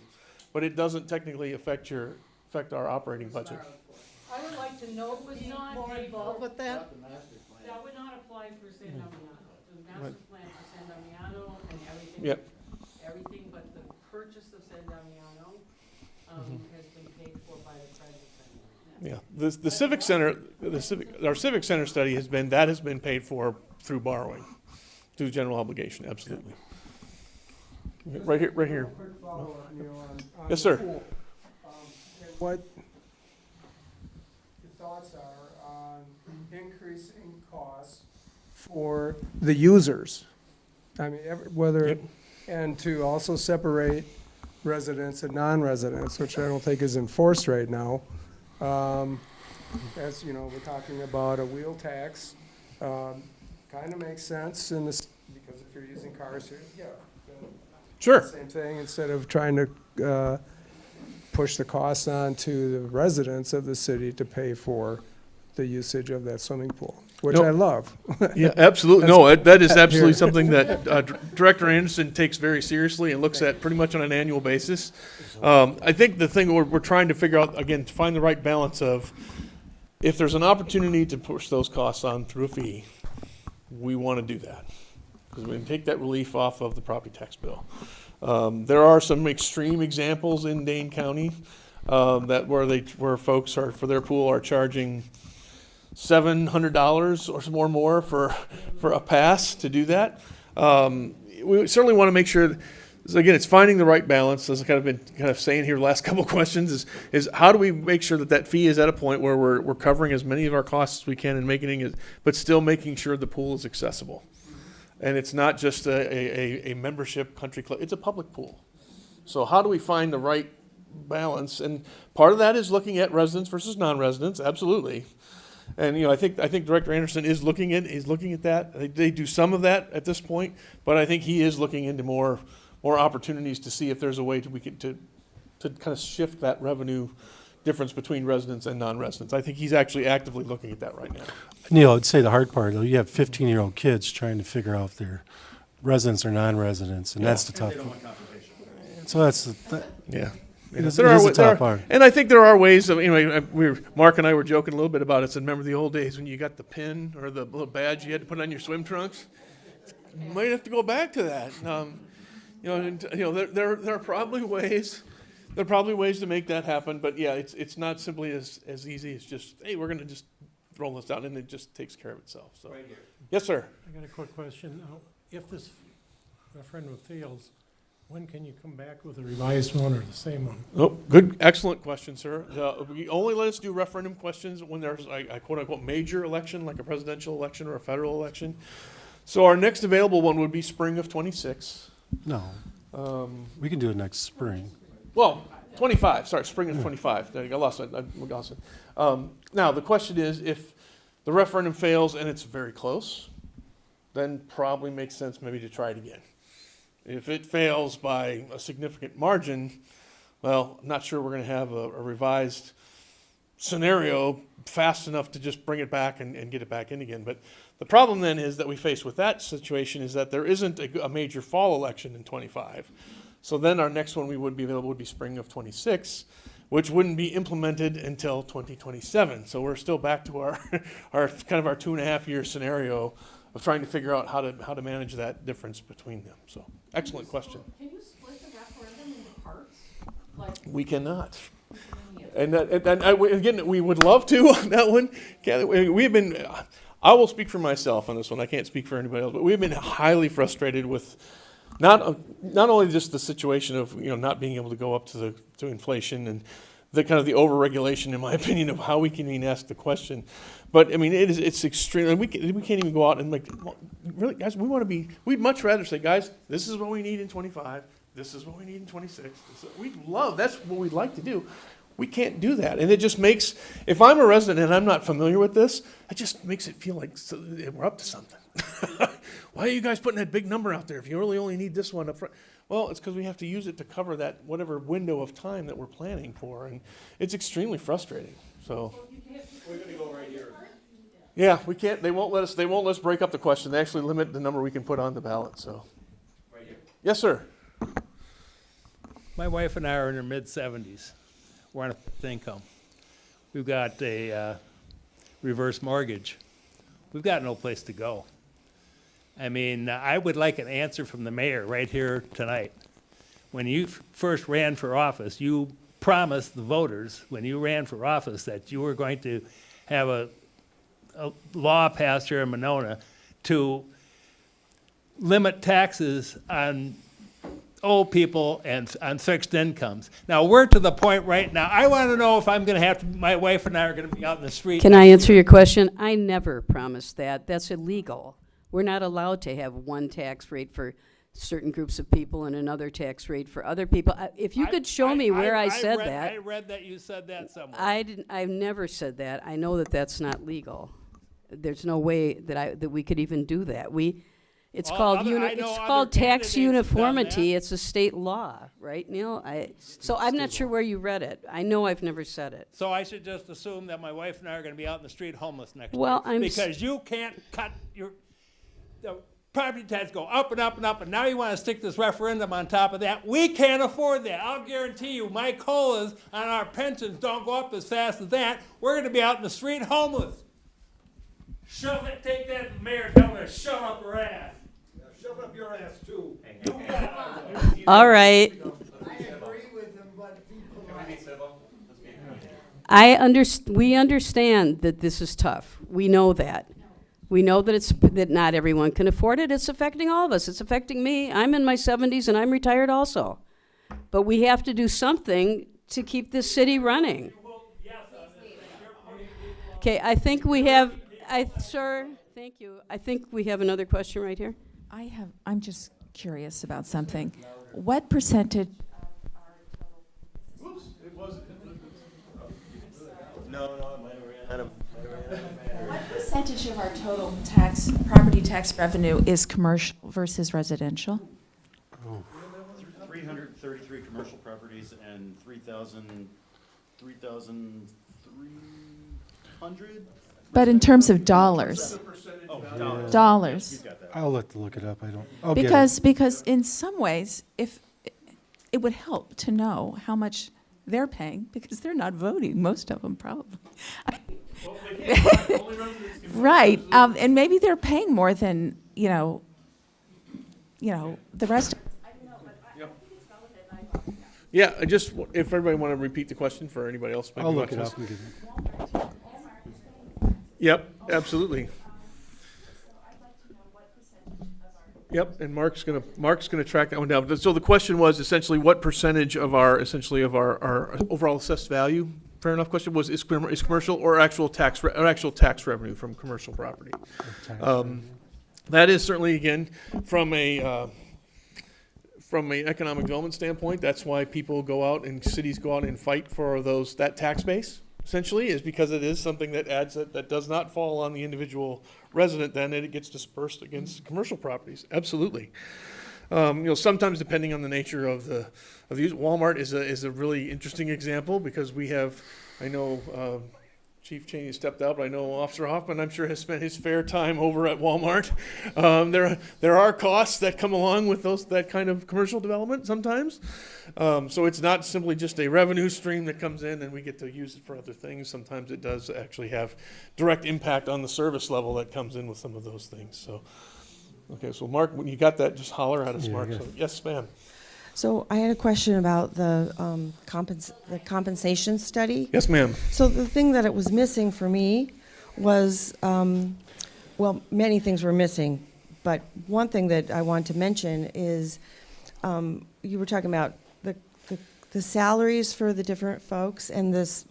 [SPEAKER 2] but it doesn't technically affect our operating budget.
[SPEAKER 11] I would like to know, was not
[SPEAKER 13] More involved with that?
[SPEAKER 11] that would not apply for San Damiano. The master plan for San Damiano and everything.
[SPEAKER 2] Yep.
[SPEAKER 11] Everything but the purchase of San Damiano, has been paid for by the private center.
[SPEAKER 2] Yeah, the Civic Center, our Civic Center study has been paid for through borrowing, through general obligation, absolutely. Right here.
[SPEAKER 15] Quick follow-up, Neil, on
[SPEAKER 2] Yes,
[SPEAKER 15] the
[SPEAKER 2] sir.
[SPEAKER 15] pool. And what your thoughts are on increasing costs for the users? I mean, whether,
[SPEAKER 2] Yep.
[SPEAKER 15] and to also separate residents and non-residents, which I don't think is enforced right now. As, you know, we're talking about a wheel tax, kind of makes sense in this, because if you're using cars here, yeah.
[SPEAKER 2] Sure.
[SPEAKER 15] Same thing, instead of trying to push the costs on to the residents of the city to pay for the usage of that swimming pool, which
[SPEAKER 2] Nope.
[SPEAKER 15] I love.
[SPEAKER 2] Yeah, absolutely. No, that is absolutely
[SPEAKER 15] Here.
[SPEAKER 2] something that Director Anderson takes very seriously and looks at pretty much on an annual basis. I think the thing we're trying to figure out, again, to find the right balance of, if there's an opportunity to push those costs on through a fee, we want to do that. Because we can take that relief off of the property tax bill. There are some extreme examples in Dane County where folks are, for their pool, are charging $700 or more for a pass to do that. We certainly want to make sure, so again, it's finding the right balance, as I've been saying here the last couple of questions, is how do we make sure that fee is at a point where we're covering as many of our costs as we can and making it, but still making sure the pool is accessible. And it's not just a membership country club, it's a public pool. So how do we find the right balance? And part of that is looking at residents versus non-residents, absolutely. And, I think Director Anderson is looking at that. They do some of that at this point, but I think he is looking into more opportunities to see if there's a way to kind of shift that revenue difference between residents and non-residents. I think he's actually actively looking at that right now.
[SPEAKER 4] Neil, I'd say the hard part, though, you have 15-year-old kids trying to figure out if they're residents or non-residents, and that's the tough
[SPEAKER 7] They don't
[SPEAKER 4] one.
[SPEAKER 7] want confrontation.
[SPEAKER 4] So that's,
[SPEAKER 2] Yeah.
[SPEAKER 4] it is a tough part.
[SPEAKER 2] And I think there are ways of, Mark and I were joking a little bit about it. Said, remember the old days when you got the pin or the little badge you had to put on your swim trunks? You might have to go back to that. There are probably ways. There are probably ways to make that happen, but yeah, it's not simply as easy as just, hey, we're going to just roll this out, and it just takes care of itself. So,
[SPEAKER 7] Right here.
[SPEAKER 2] Yes, sir.
[SPEAKER 16] I got a quick question. If this referendum fails, when can you come back with a revised one or the same one?
[SPEAKER 2] Oh, good, excellent question, sir. We only let us do referendum questions when there's a quote-unquote major election, like a presidential election or a federal election. So our next available one would be spring of '26.
[SPEAKER 4] No, we can do it next spring.
[SPEAKER 2] Well, 25, sorry, spring of 25. There you go, I lost it. Now, the question is, if the referendum fails and it's very close, then probably makes sense maybe to try it again. If it fails by a significant margin, well, I'm not sure we're going to have a revised scenario fast enough to just bring it back and get it back in again. But the problem then is that we face with that situation is that there isn't a major fall election in 25. So then our next one we would be available would be spring of 26, which wouldn't be implemented until 2027. So we're still back to our our 2.5-year scenario of trying to figure out how to manage that difference between them. So excellent question.
[SPEAKER 11] Can you split the referendum into parts? Like,
[SPEAKER 2] We cannot. Again, we would love to on that one. We've been, I will speak for myself on this one. I can't speak for anybody else, but we've been highly frustrated with not only just the situation of not being able to go up to inflation and the kind of the overregulation, in my opinion, of how we can even ask the question. But I mean, it's extreme. And we can't even go out and really, guys, we'd much rather say, guys, this is what we need in 25. This is what we need in 26. That's what we'd like to do. We can't do that. And it just makes, if I'm a resident and I'm not familiar with this, it just makes it feel like we're up to something. Why are you guys putting that big number out there if you really only need this one up front? Well, it's because we have to use it to cover that whatever window of time that we're planning for. And it's extremely frustrating. So
[SPEAKER 7] We're going to go right here.
[SPEAKER 2] Yeah, we can't, they won't let us break up the question. They actually limit the number we can put on the ballot, so.
[SPEAKER 17] Right here.
[SPEAKER 2] Yes, sir.
[SPEAKER 17] My wife and I are in our mid-70s. We're on a fixed income. We've got a reverse mortgage. We've got no place to go. I mean, I would like an answer from the mayor right here tonight. When you first ran for office, you promised the voters, when you ran for office, that you were going to have a law passed here in Monona to limit taxes on old people and on fixed incomes. Now, we're to the point right now, I want to know if I'm going to have to, my wife and I are going to be out in the street.
[SPEAKER 1] Can I answer your question? I never promised that. That's illegal. We're not allowed to have one tax rate for certain groups of people and another tax rate for other people. If you could show me where I said that.
[SPEAKER 17] I read that you said that somewhere.
[SPEAKER 1] I've never said that. I know that that's not legal. There's no way that we could even do that. It's
[SPEAKER 17] Well,
[SPEAKER 1] called
[SPEAKER 17] I know
[SPEAKER 1] it's
[SPEAKER 17] other
[SPEAKER 1] called tax
[SPEAKER 17] candidates have done
[SPEAKER 1] uniformity.
[SPEAKER 17] that.
[SPEAKER 1] It's a state law, right, Neil? So I'm not sure where you read it. I know I've never said it.
[SPEAKER 17] So I should just assume that my wife and I are going to be out in the street homeless next
[SPEAKER 1] Well,
[SPEAKER 17] year.
[SPEAKER 1] I'm
[SPEAKER 17] Because you can't cut the property tax go up and up and up, and now you want to stick this referendum on top of that. We can't afford that. I'll guarantee you my COLAs on our pensions don't go up as fast as that. We're going to be out in the street homeless. Shove it, take that to the mayor, tell her to shove up her ass. Shove up your ass too.
[SPEAKER 1] All right.
[SPEAKER 14] I agree with him, but people
[SPEAKER 1] We understand that this is tough. We know that. We know that not everyone can afford it. It's affecting all of us. It's affecting me. I'm in my 70s and I'm retired also. But we have to do something to keep this city running. Okay, I think we have, sir, thank you. I think we have another question right here.
[SPEAKER 6] I'm just curious about something. What percentage? What percentage of our total property tax revenue is commercial versus residential?
[SPEAKER 7] 333 commercial properties and 3,300.
[SPEAKER 6] But in terms of dollars, dollars.
[SPEAKER 7] He's got that.
[SPEAKER 4] I'll look it up. I'll get it.
[SPEAKER 6] Because in some ways, if it would help to know how much they're paying, because they're not voting, most of them probably. Right, and maybe they're paying more than, the rest.
[SPEAKER 2] Yeah, if everybody want to repeat the question for anybody else.
[SPEAKER 4] I'll look it up and get it.
[SPEAKER 2] Yep, absolutely. Yep, and Mark's gonna track that one down. So the question was essentially what percentage of our overall assessed value, fair enough question, is commercial or actual tax revenue from commercial property. That is certainly, again, from an economic development standpoint, that's why people go out and cities go out and fight for that tax base. Essentially, is because it is something that that does not fall on the individual resident. Then it gets dispersed against commercial properties. Absolutely. Sometimes depending on the nature of the use, Walmart is a really interesting example because we have, I know Chief Cheney stepped out, but I know Officer Hoffman, I'm sure, has spent his fair time over at Walmart. There are costs that come along with that kind of commercial development sometimes. So it's not simply just a revenue stream that comes in and we get to use it for other things. Sometimes it does actually have direct impact on the service level that comes in with some of those things. So, okay, so Mark, when you got that, just holler at us, Mark.
[SPEAKER 4] Yeah.
[SPEAKER 2] So, yes, ma'am.
[SPEAKER 18] So I had a question about the compensation study.
[SPEAKER 2] Yes, ma'am.
[SPEAKER 18] So the thing that it was missing for me was, many things were missing, but one thing that I want to mention is you were talking about the salaries for the different folks, and this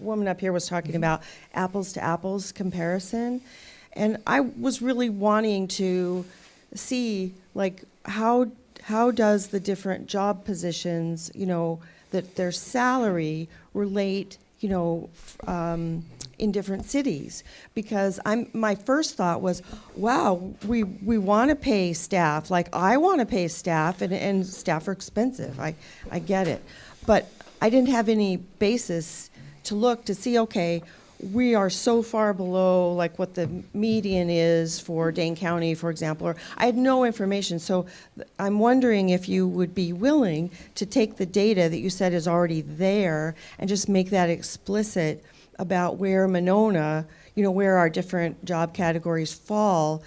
[SPEAKER 18] woman up here was talking about apples to apples comparison, and I was really wanting to see how does the different job positions, that their salary relate, in different cities? Because my first thought was, wow, we want to pay staff, like I want to pay staff, and staff are expensive. I get it. But I didn't have any basis to look to see, okay, we are so far below like what the median is for Dane County, for example, or I had no information. So I'm wondering if you would be willing to take the data that you said is already there and just make that explicit about where Monona, where our different job categories fall,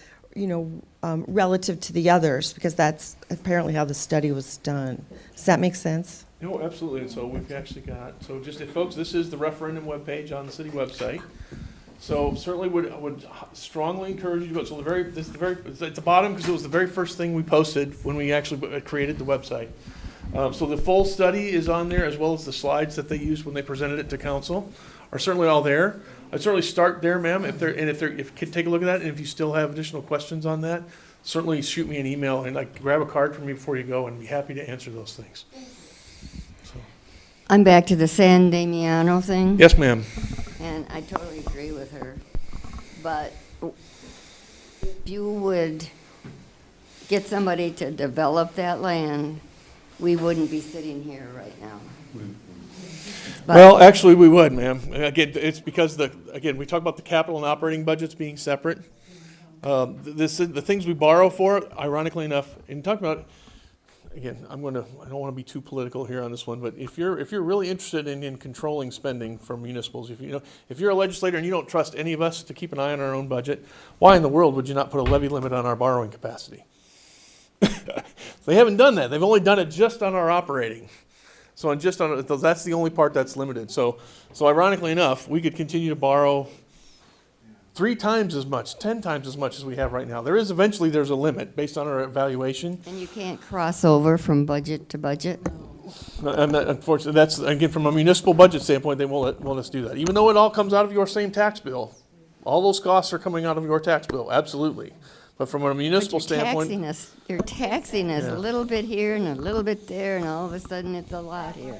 [SPEAKER 18] relative to the others, because that's apparently how the study was done. Does that make sense?
[SPEAKER 2] No, absolutely. And so we've actually got, so just if folks, this is the referendum webpage on the city website. So certainly would strongly encourage you to go. So it's at the bottom because it was the very first thing we posted when we actually created the website. So the full study is on there, as well as the slides that they used when they presented it to council are certainly all there. I'd certainly start there, ma'am, if you could take a look at that, and if you still have additional questions on that, certainly shoot me an email and grab a card from me before you go, and be happy to answer those things.
[SPEAKER 19] I'm back to the San Damiano thing.
[SPEAKER 2] Yes, ma'am.
[SPEAKER 19] And I totally agree with her. But if you would get somebody to develop that land, we wouldn't be sitting here right now. But
[SPEAKER 2] Well, actually, we would, ma'am. Again, it's because we talk about the capital and operating budgets being separate. The things we borrow for, ironically enough, and talk about, again, I don't want to be too political here on this one, but if you're really interested in controlling spending for municipals, if you're a legislator and you don't trust any of us to keep an eye on our own budget, why in the world would you not put a levy limit on our borrowing capacity? They haven't done that. They've only done it just on our operating. So that's the only part that's limited. So ironically enough, we could continue to borrow 3 times as much, 10 times as much as we have right now. There's a limit based on our evaluation.
[SPEAKER 19] And you can't cross over from budget to budget?
[SPEAKER 2] And unfortunately, that's, again, from a municipal budget standpoint, they won't let us do that. Even though it all comes out of your same tax bill, all those costs are coming out of your tax bill, absolutely. But from a municipal standpoint.
[SPEAKER 19] You're taxing us
[SPEAKER 2] Yeah.
[SPEAKER 19] a little bit here and a little bit there, and all of a sudden it's a lot here.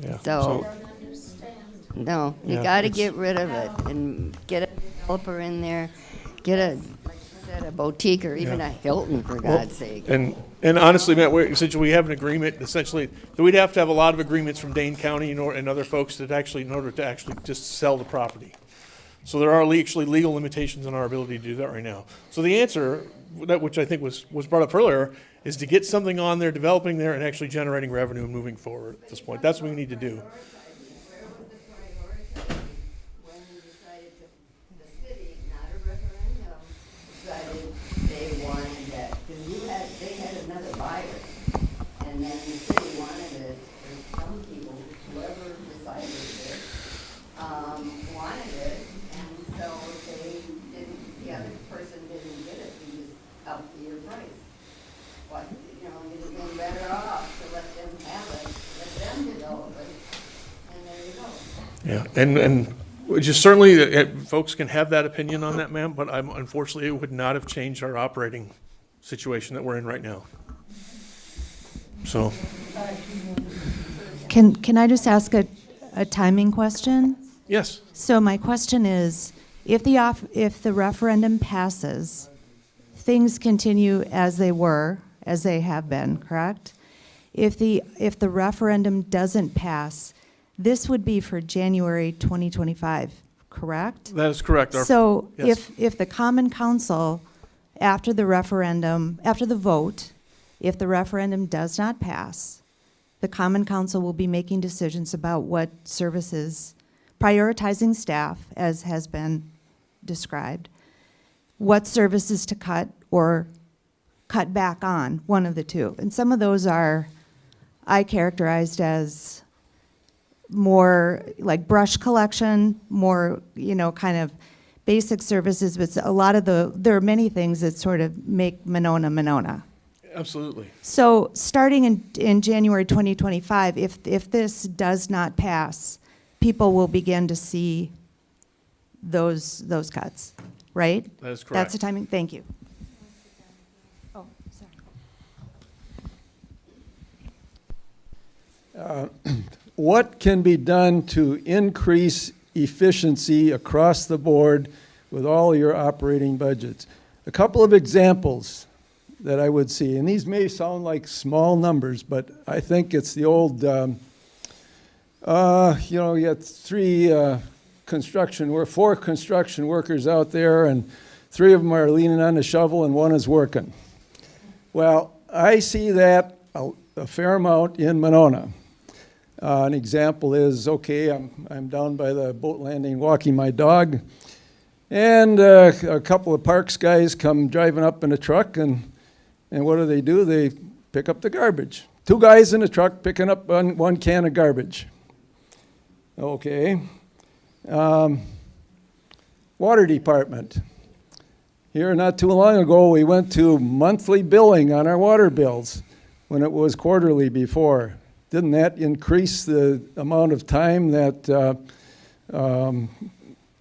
[SPEAKER 2] Yeah.
[SPEAKER 19] So, no, you
[SPEAKER 2] Yeah,
[SPEAKER 19] gotta
[SPEAKER 2] it's-
[SPEAKER 19] get rid of it and get a developer in there, get a, like you said, a boutique or even
[SPEAKER 2] Yeah.
[SPEAKER 19] a Hilton, for
[SPEAKER 2] Well,
[SPEAKER 19] God's sake.
[SPEAKER 2] And honestly, Matt, essentially we have an agreement, essentially, that we'd have to have a lot of agreements from Dane County and other folks in order to actually just sell the property. So there are actually legal limitations on our ability to do that right now. So the answer, which I think was brought up earlier, is to get something on there, developing there, and actually generating revenue and moving forward at this point. That's what we need to do.
[SPEAKER 19] When you decided the city, not a referendum, decided they wanted that, because they had another buyer, and then the city wanted it, or some people, whoever decided it, wanted it, and so the other person didn't get it, we just upped your price. But, you'd have been better off to let them have it, let them develop it, and there you go.
[SPEAKER 2] Yeah, and just certainly, folks can have that opinion on that, ma'am, but unfortunately, it would not have changed our operating situation that we're in right now. So,
[SPEAKER 20] Can I just ask a timing question?
[SPEAKER 2] yes.
[SPEAKER 20] So my question is, if the referendum passes, things continue as they were, as they have been, correct? If the referendum doesn't pass, this would be for January 2025, correct?
[SPEAKER 2] That is correct.
[SPEAKER 20] So
[SPEAKER 2] Yes.
[SPEAKER 20] if the Common Council, after the referendum, after the vote, if the referendum does not pass, the Common Council will be making decisions about what services, prioritizing staff, as has been described, what services to cut or cut back on, one of the two. And some of those I characterized as more like brush collection, more, kind of basic services, but a lot of there are many things that sort of make Monona.
[SPEAKER 2] Absolutely.
[SPEAKER 20] So starting in January 2025, if this does not pass, people will begin to see those cuts, right?
[SPEAKER 2] That is correct.
[SPEAKER 20] That's the timing, thank you. Oh, sorry.
[SPEAKER 15] What can be done to increase efficiency across the board with all your operating budgets? A couple of examples that I would see, and these may sound like small numbers, but I think it's the old You know, you got four construction workers out there, and 3 of them are leaning on the shovel and 1 is working. Well, I see that a fair amount in Monona. An example is, okay, I'm down by the boat landing walking my dog, and a couple of parks guys come driving up in a truck, and what do? They pick up the garbage. 2 guys in a truck picking up 1 can of garbage. Okay. Water department. Here not too long ago, we went to monthly billing on our water bills when it was quarterly before. Didn't that increase the amount of time that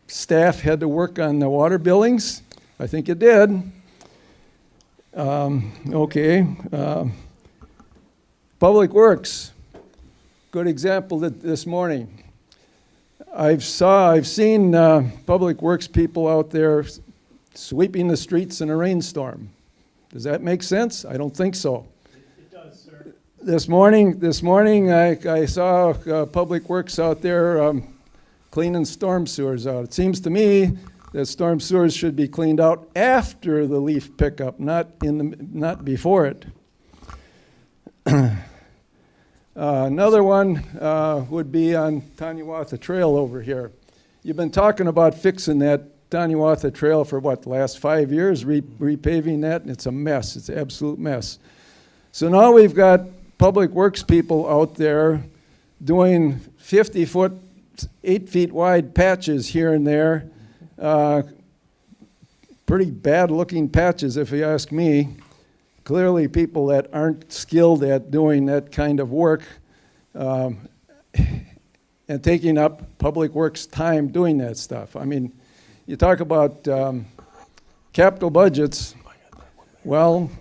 [SPEAKER 15] staff had to work on the water billings? I think it did. Okay. Public Works. Good example this morning. I've seen Public Works people out there sweeping the streets in a rainstorm. Does that make sense? I don't think so.
[SPEAKER 16] It does, sir.
[SPEAKER 15] This morning I saw Public Works out there cleaning storm sewers out. It seems to me that storm sewers should be cleaned out after the leaf pickup, not before it. Another one would be on Taniwatha Trail over here. You've been talking about fixing that Taniwatha Trail for what, the last 5 years, repaving that, and it's a mess. It's an absolute mess. So now we've got Public Works people out there doing 50-foot, 8 feet wide patches here and there. Pretty bad looking patches, if you ask me. Clearly people that aren't skilled at doing that kind of work and taking up Public Works time doing that stuff. I mean, you talk about capital budgets, well,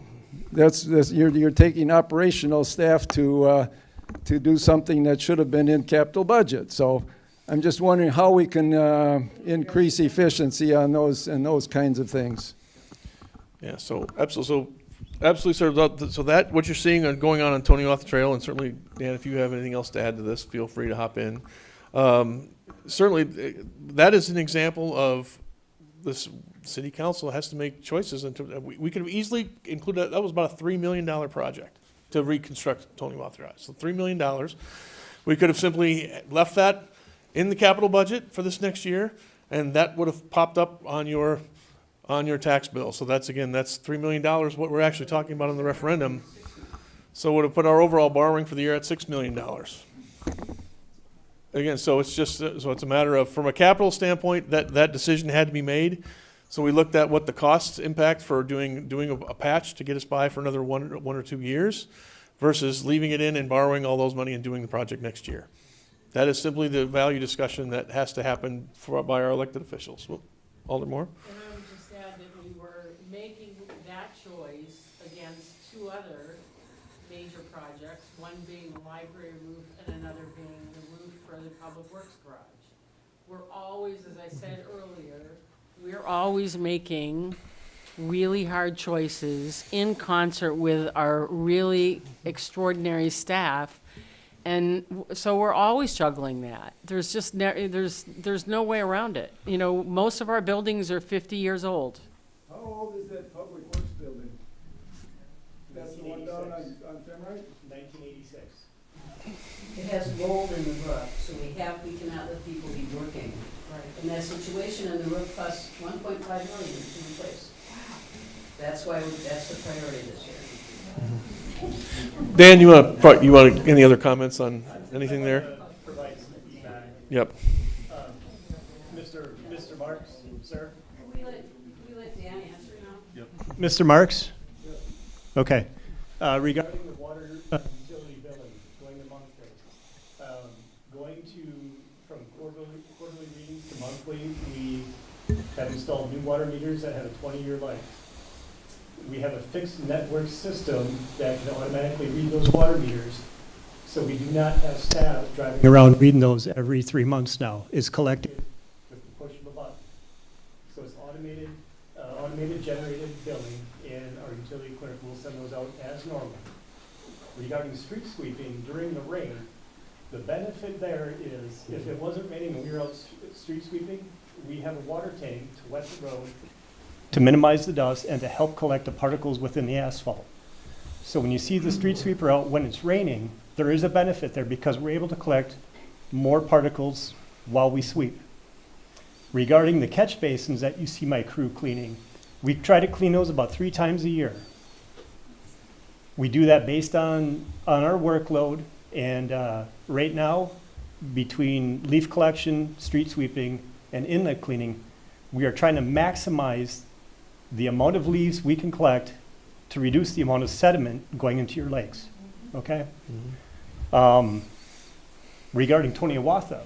[SPEAKER 15] you're taking operational staff to do something that should have been in capital budget. So I'm just wondering how we can increase efficiency on those kinds of things.
[SPEAKER 2] Yeah, so absolutely, sir. So that what you're seeing going on Taniwatha Trail, and certainly, Dan, if you have anything else to add to this, feel free to hop in. Certainly, that is an example of this city council has to make choices. And we could have easily included that was about a $3 million project to reconstruct Taniwatha Drive. So $3 million. We could have simply left that in the capital budget for this next year, and that would have popped up on your tax bill. So that's $3 million, what we're actually talking about in the referendum. So it would have put our overall borrowing for the year at $6 million. Again, so it's a matter of, from a capital standpoint, that decision had to be made. So we looked at what the cost impact for doing a patch to get us by for another one or 2 years versus leaving it in and borrowing all those money and doing the project next year. That is simply the value discussion that has to happen by our elected officials. Alder Moore?
[SPEAKER 10] And I would just add that we were making that choice against 2 other major projects, one being the library roof and another being the roof for the Public Works garage. We're always, as I said earlier, we're always making really hard choices in concert with our really extraordinary staff. And so we're always juggling that. There's just there's no way around it. You know, most of our buildings are 50 years old.
[SPEAKER 15] How old is that Public Works building? That's the one down on Femright?
[SPEAKER 11] 1986.
[SPEAKER 1] It has mold in the roof, so we cannot let people be working.
[SPEAKER 11] Right.
[SPEAKER 1] In that situation, and the roof costs $1.5 million to replace. That's the priority this year.
[SPEAKER 2] Dan, you want any other comments on anything there?
[SPEAKER 11] Provide some feedback.
[SPEAKER 2] Yep.
[SPEAKER 11] Mr. Marks, sir?
[SPEAKER 1] Can we let Dan answer now?
[SPEAKER 2] Yep.
[SPEAKER 11] Mr. Marks? Okay. Regarding the water utility billing, going to monthly, from quarterly readings to monthly, we have installed new water meters that have a 20-year life. We have a fixed network system that can automatically read those water meters, so we do not have staff driving around reading those every 3 months now. It's collected with the push of a button. So it's automated generated billing, and our utility clerk will send those out as normal. Regarding street sweeping during the rain,
[SPEAKER 21] The benefit there is, if it wasn't raining and we were out street sweeping, we have a water tank to wet the road to minimize the dust and to help collect the particles within the asphalt. So when you see the street sweeper out when it's raining, there is a benefit there because we're able to collect more particles while we sweep. Regarding the catch basins that you see my crew cleaning, we try to clean those about 3 times a year. We do that based on our workload, and right now, between leaf collection, street sweeping, and inlet cleaning, we are trying to maximize the amount of leaves we can collect to reduce the amount of sediment going into your lakes, okay? Regarding Tony Awatha,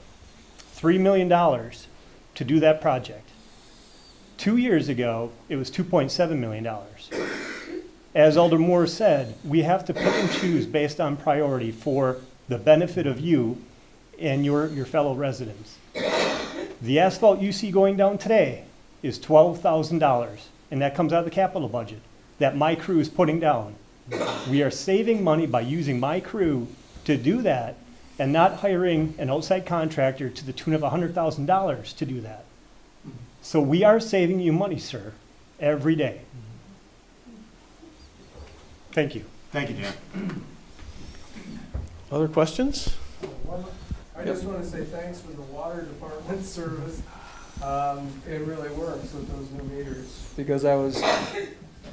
[SPEAKER 21] $3 million to do that project. 2 years ago, it was $2.7 million. As Alder Moore said, we have to pick and choose based on priority for the benefit of you and your fellow residents. The asphalt you see going down today is $12,000, and that comes out of the capital budget that my crew is putting down. We are saving money by using my crew to do that and not hiring an outside contractor to the tune of $100,000 to do that. So we are saving you money, sir, every day. Thank you.
[SPEAKER 7] Thank you, Dan.
[SPEAKER 2] Other questions?
[SPEAKER 22] I just want to say thanks for the water department service. It really works with those new meters. Because I was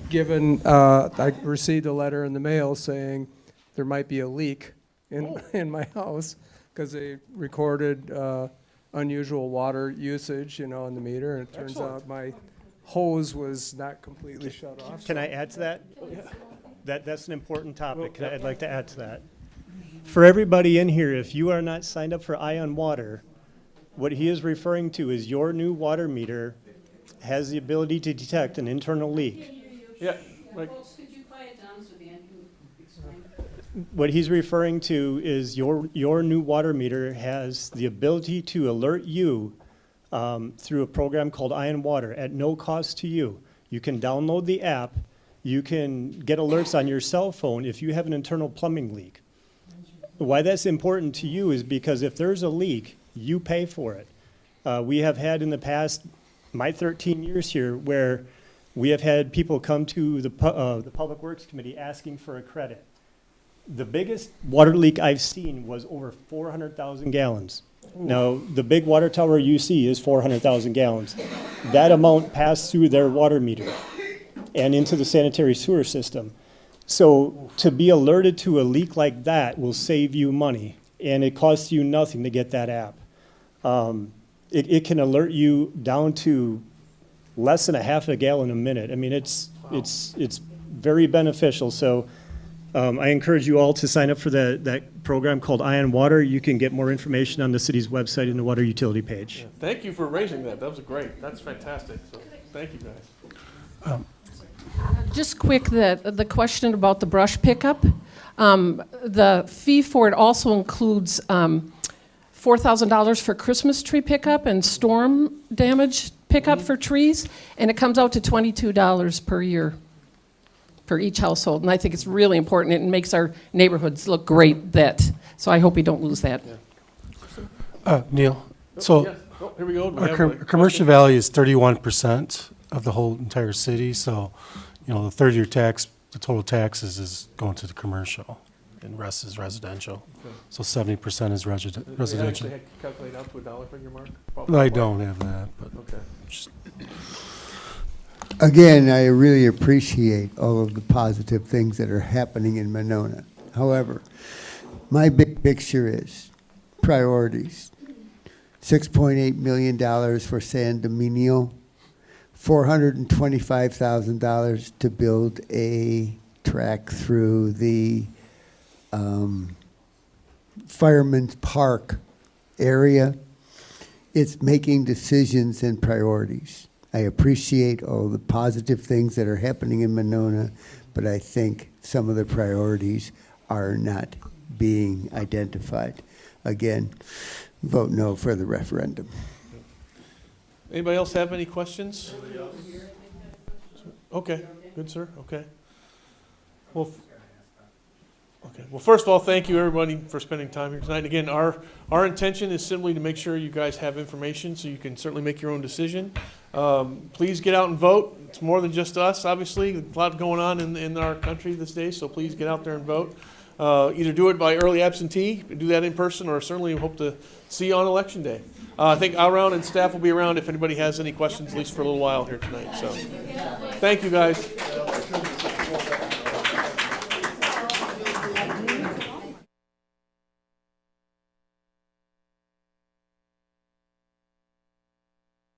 [SPEAKER 22] given, I received a letter in the mail saying there might be a leak in my house because they recorded unusual water usage, in the meter, and it turns out my hose was not completely shut off.
[SPEAKER 21] Can I add to that? That's an important topic. I'd like to add to that. For everybody in here, if you are not signed up for Ion Water, what he is referring to is your new water meter has the ability to detect an internal leak.
[SPEAKER 2] Yeah, right.
[SPEAKER 1] Folks, could you quiet down so Dan can explain?
[SPEAKER 21] What he's referring to is your new water meter has the ability to alert you through a program called Ion Water at no cost to you. You can download the app. You can get alerts on your cell phone if you have an internal plumbing leak. Why that's important to you is because if there's a leak, you pay for it. We have had in the past, my 13 years here, where we have had people come to the Public Works Committee asking for a credit. The biggest water leak I've seen was over 400,000 gallons. Now, the big water tower you see is 400,000 gallons. That amount passed through their water meter and into the sanitary sewer system. So to be alerted to a leak like that will save you money, and it costs you nothing to get that app. It can alert you down to less than a half a gallon a minute. I mean, it's very beneficial. So I encourage you all to sign up for that program called Ion Water. You can get more information on the city's website in the water utility page.
[SPEAKER 2] Yeah. Thank you for raising that. That was great. That's fantastic. So thank you guys.
[SPEAKER 11] Just quick, the question about the brush pickup. The fee for it also includes $4,000 for Christmas tree pickup and storm damage pickup for trees, and it comes out to $22 per year for each household. And I think it's really important. It makes our neighborhoods look great. So I hope we don't lose that.
[SPEAKER 4] Neil, so
[SPEAKER 2] Yes. Oh, here we go.
[SPEAKER 4] our commercial value is 31% of the whole entire city. So, the third-year tax, the total taxes is going to the commercial, and rest is residential.
[SPEAKER 2] Okay.
[SPEAKER 4] So 70% is residential.
[SPEAKER 2] Did you calculate out to a dollar figure, Mark?
[SPEAKER 4] I don't have that, but
[SPEAKER 2] Okay.
[SPEAKER 14] Again, I really appreciate all of the positive things that are happening in Monona. However, my big picture is priorities. $6.8 million for San Dominio, $425,000 to build a track through the Fireman's Park area. It's making decisions and priorities. I appreciate all the positive things that are happening in Monona, but I think some of the priorities are not being identified. Again, vote no for the referendum.
[SPEAKER 2] Anybody else have any questions? Okay, good, sir. Okay. Well, Okay. Well, first of all, thank you everybody for spending time here tonight. Again, our intention is simply to make sure you guys have information so you can certainly make your own decision. Please get out and vote. It's more than just us, obviously. A lot going on in our country these days, so please get out there and vote. Either do it by early absentee, do that in person, or certainly hope to see you on Election Day. I think Alround and staff will be around if anybody has any questions, at least for a little while here tonight. So, thank you guys.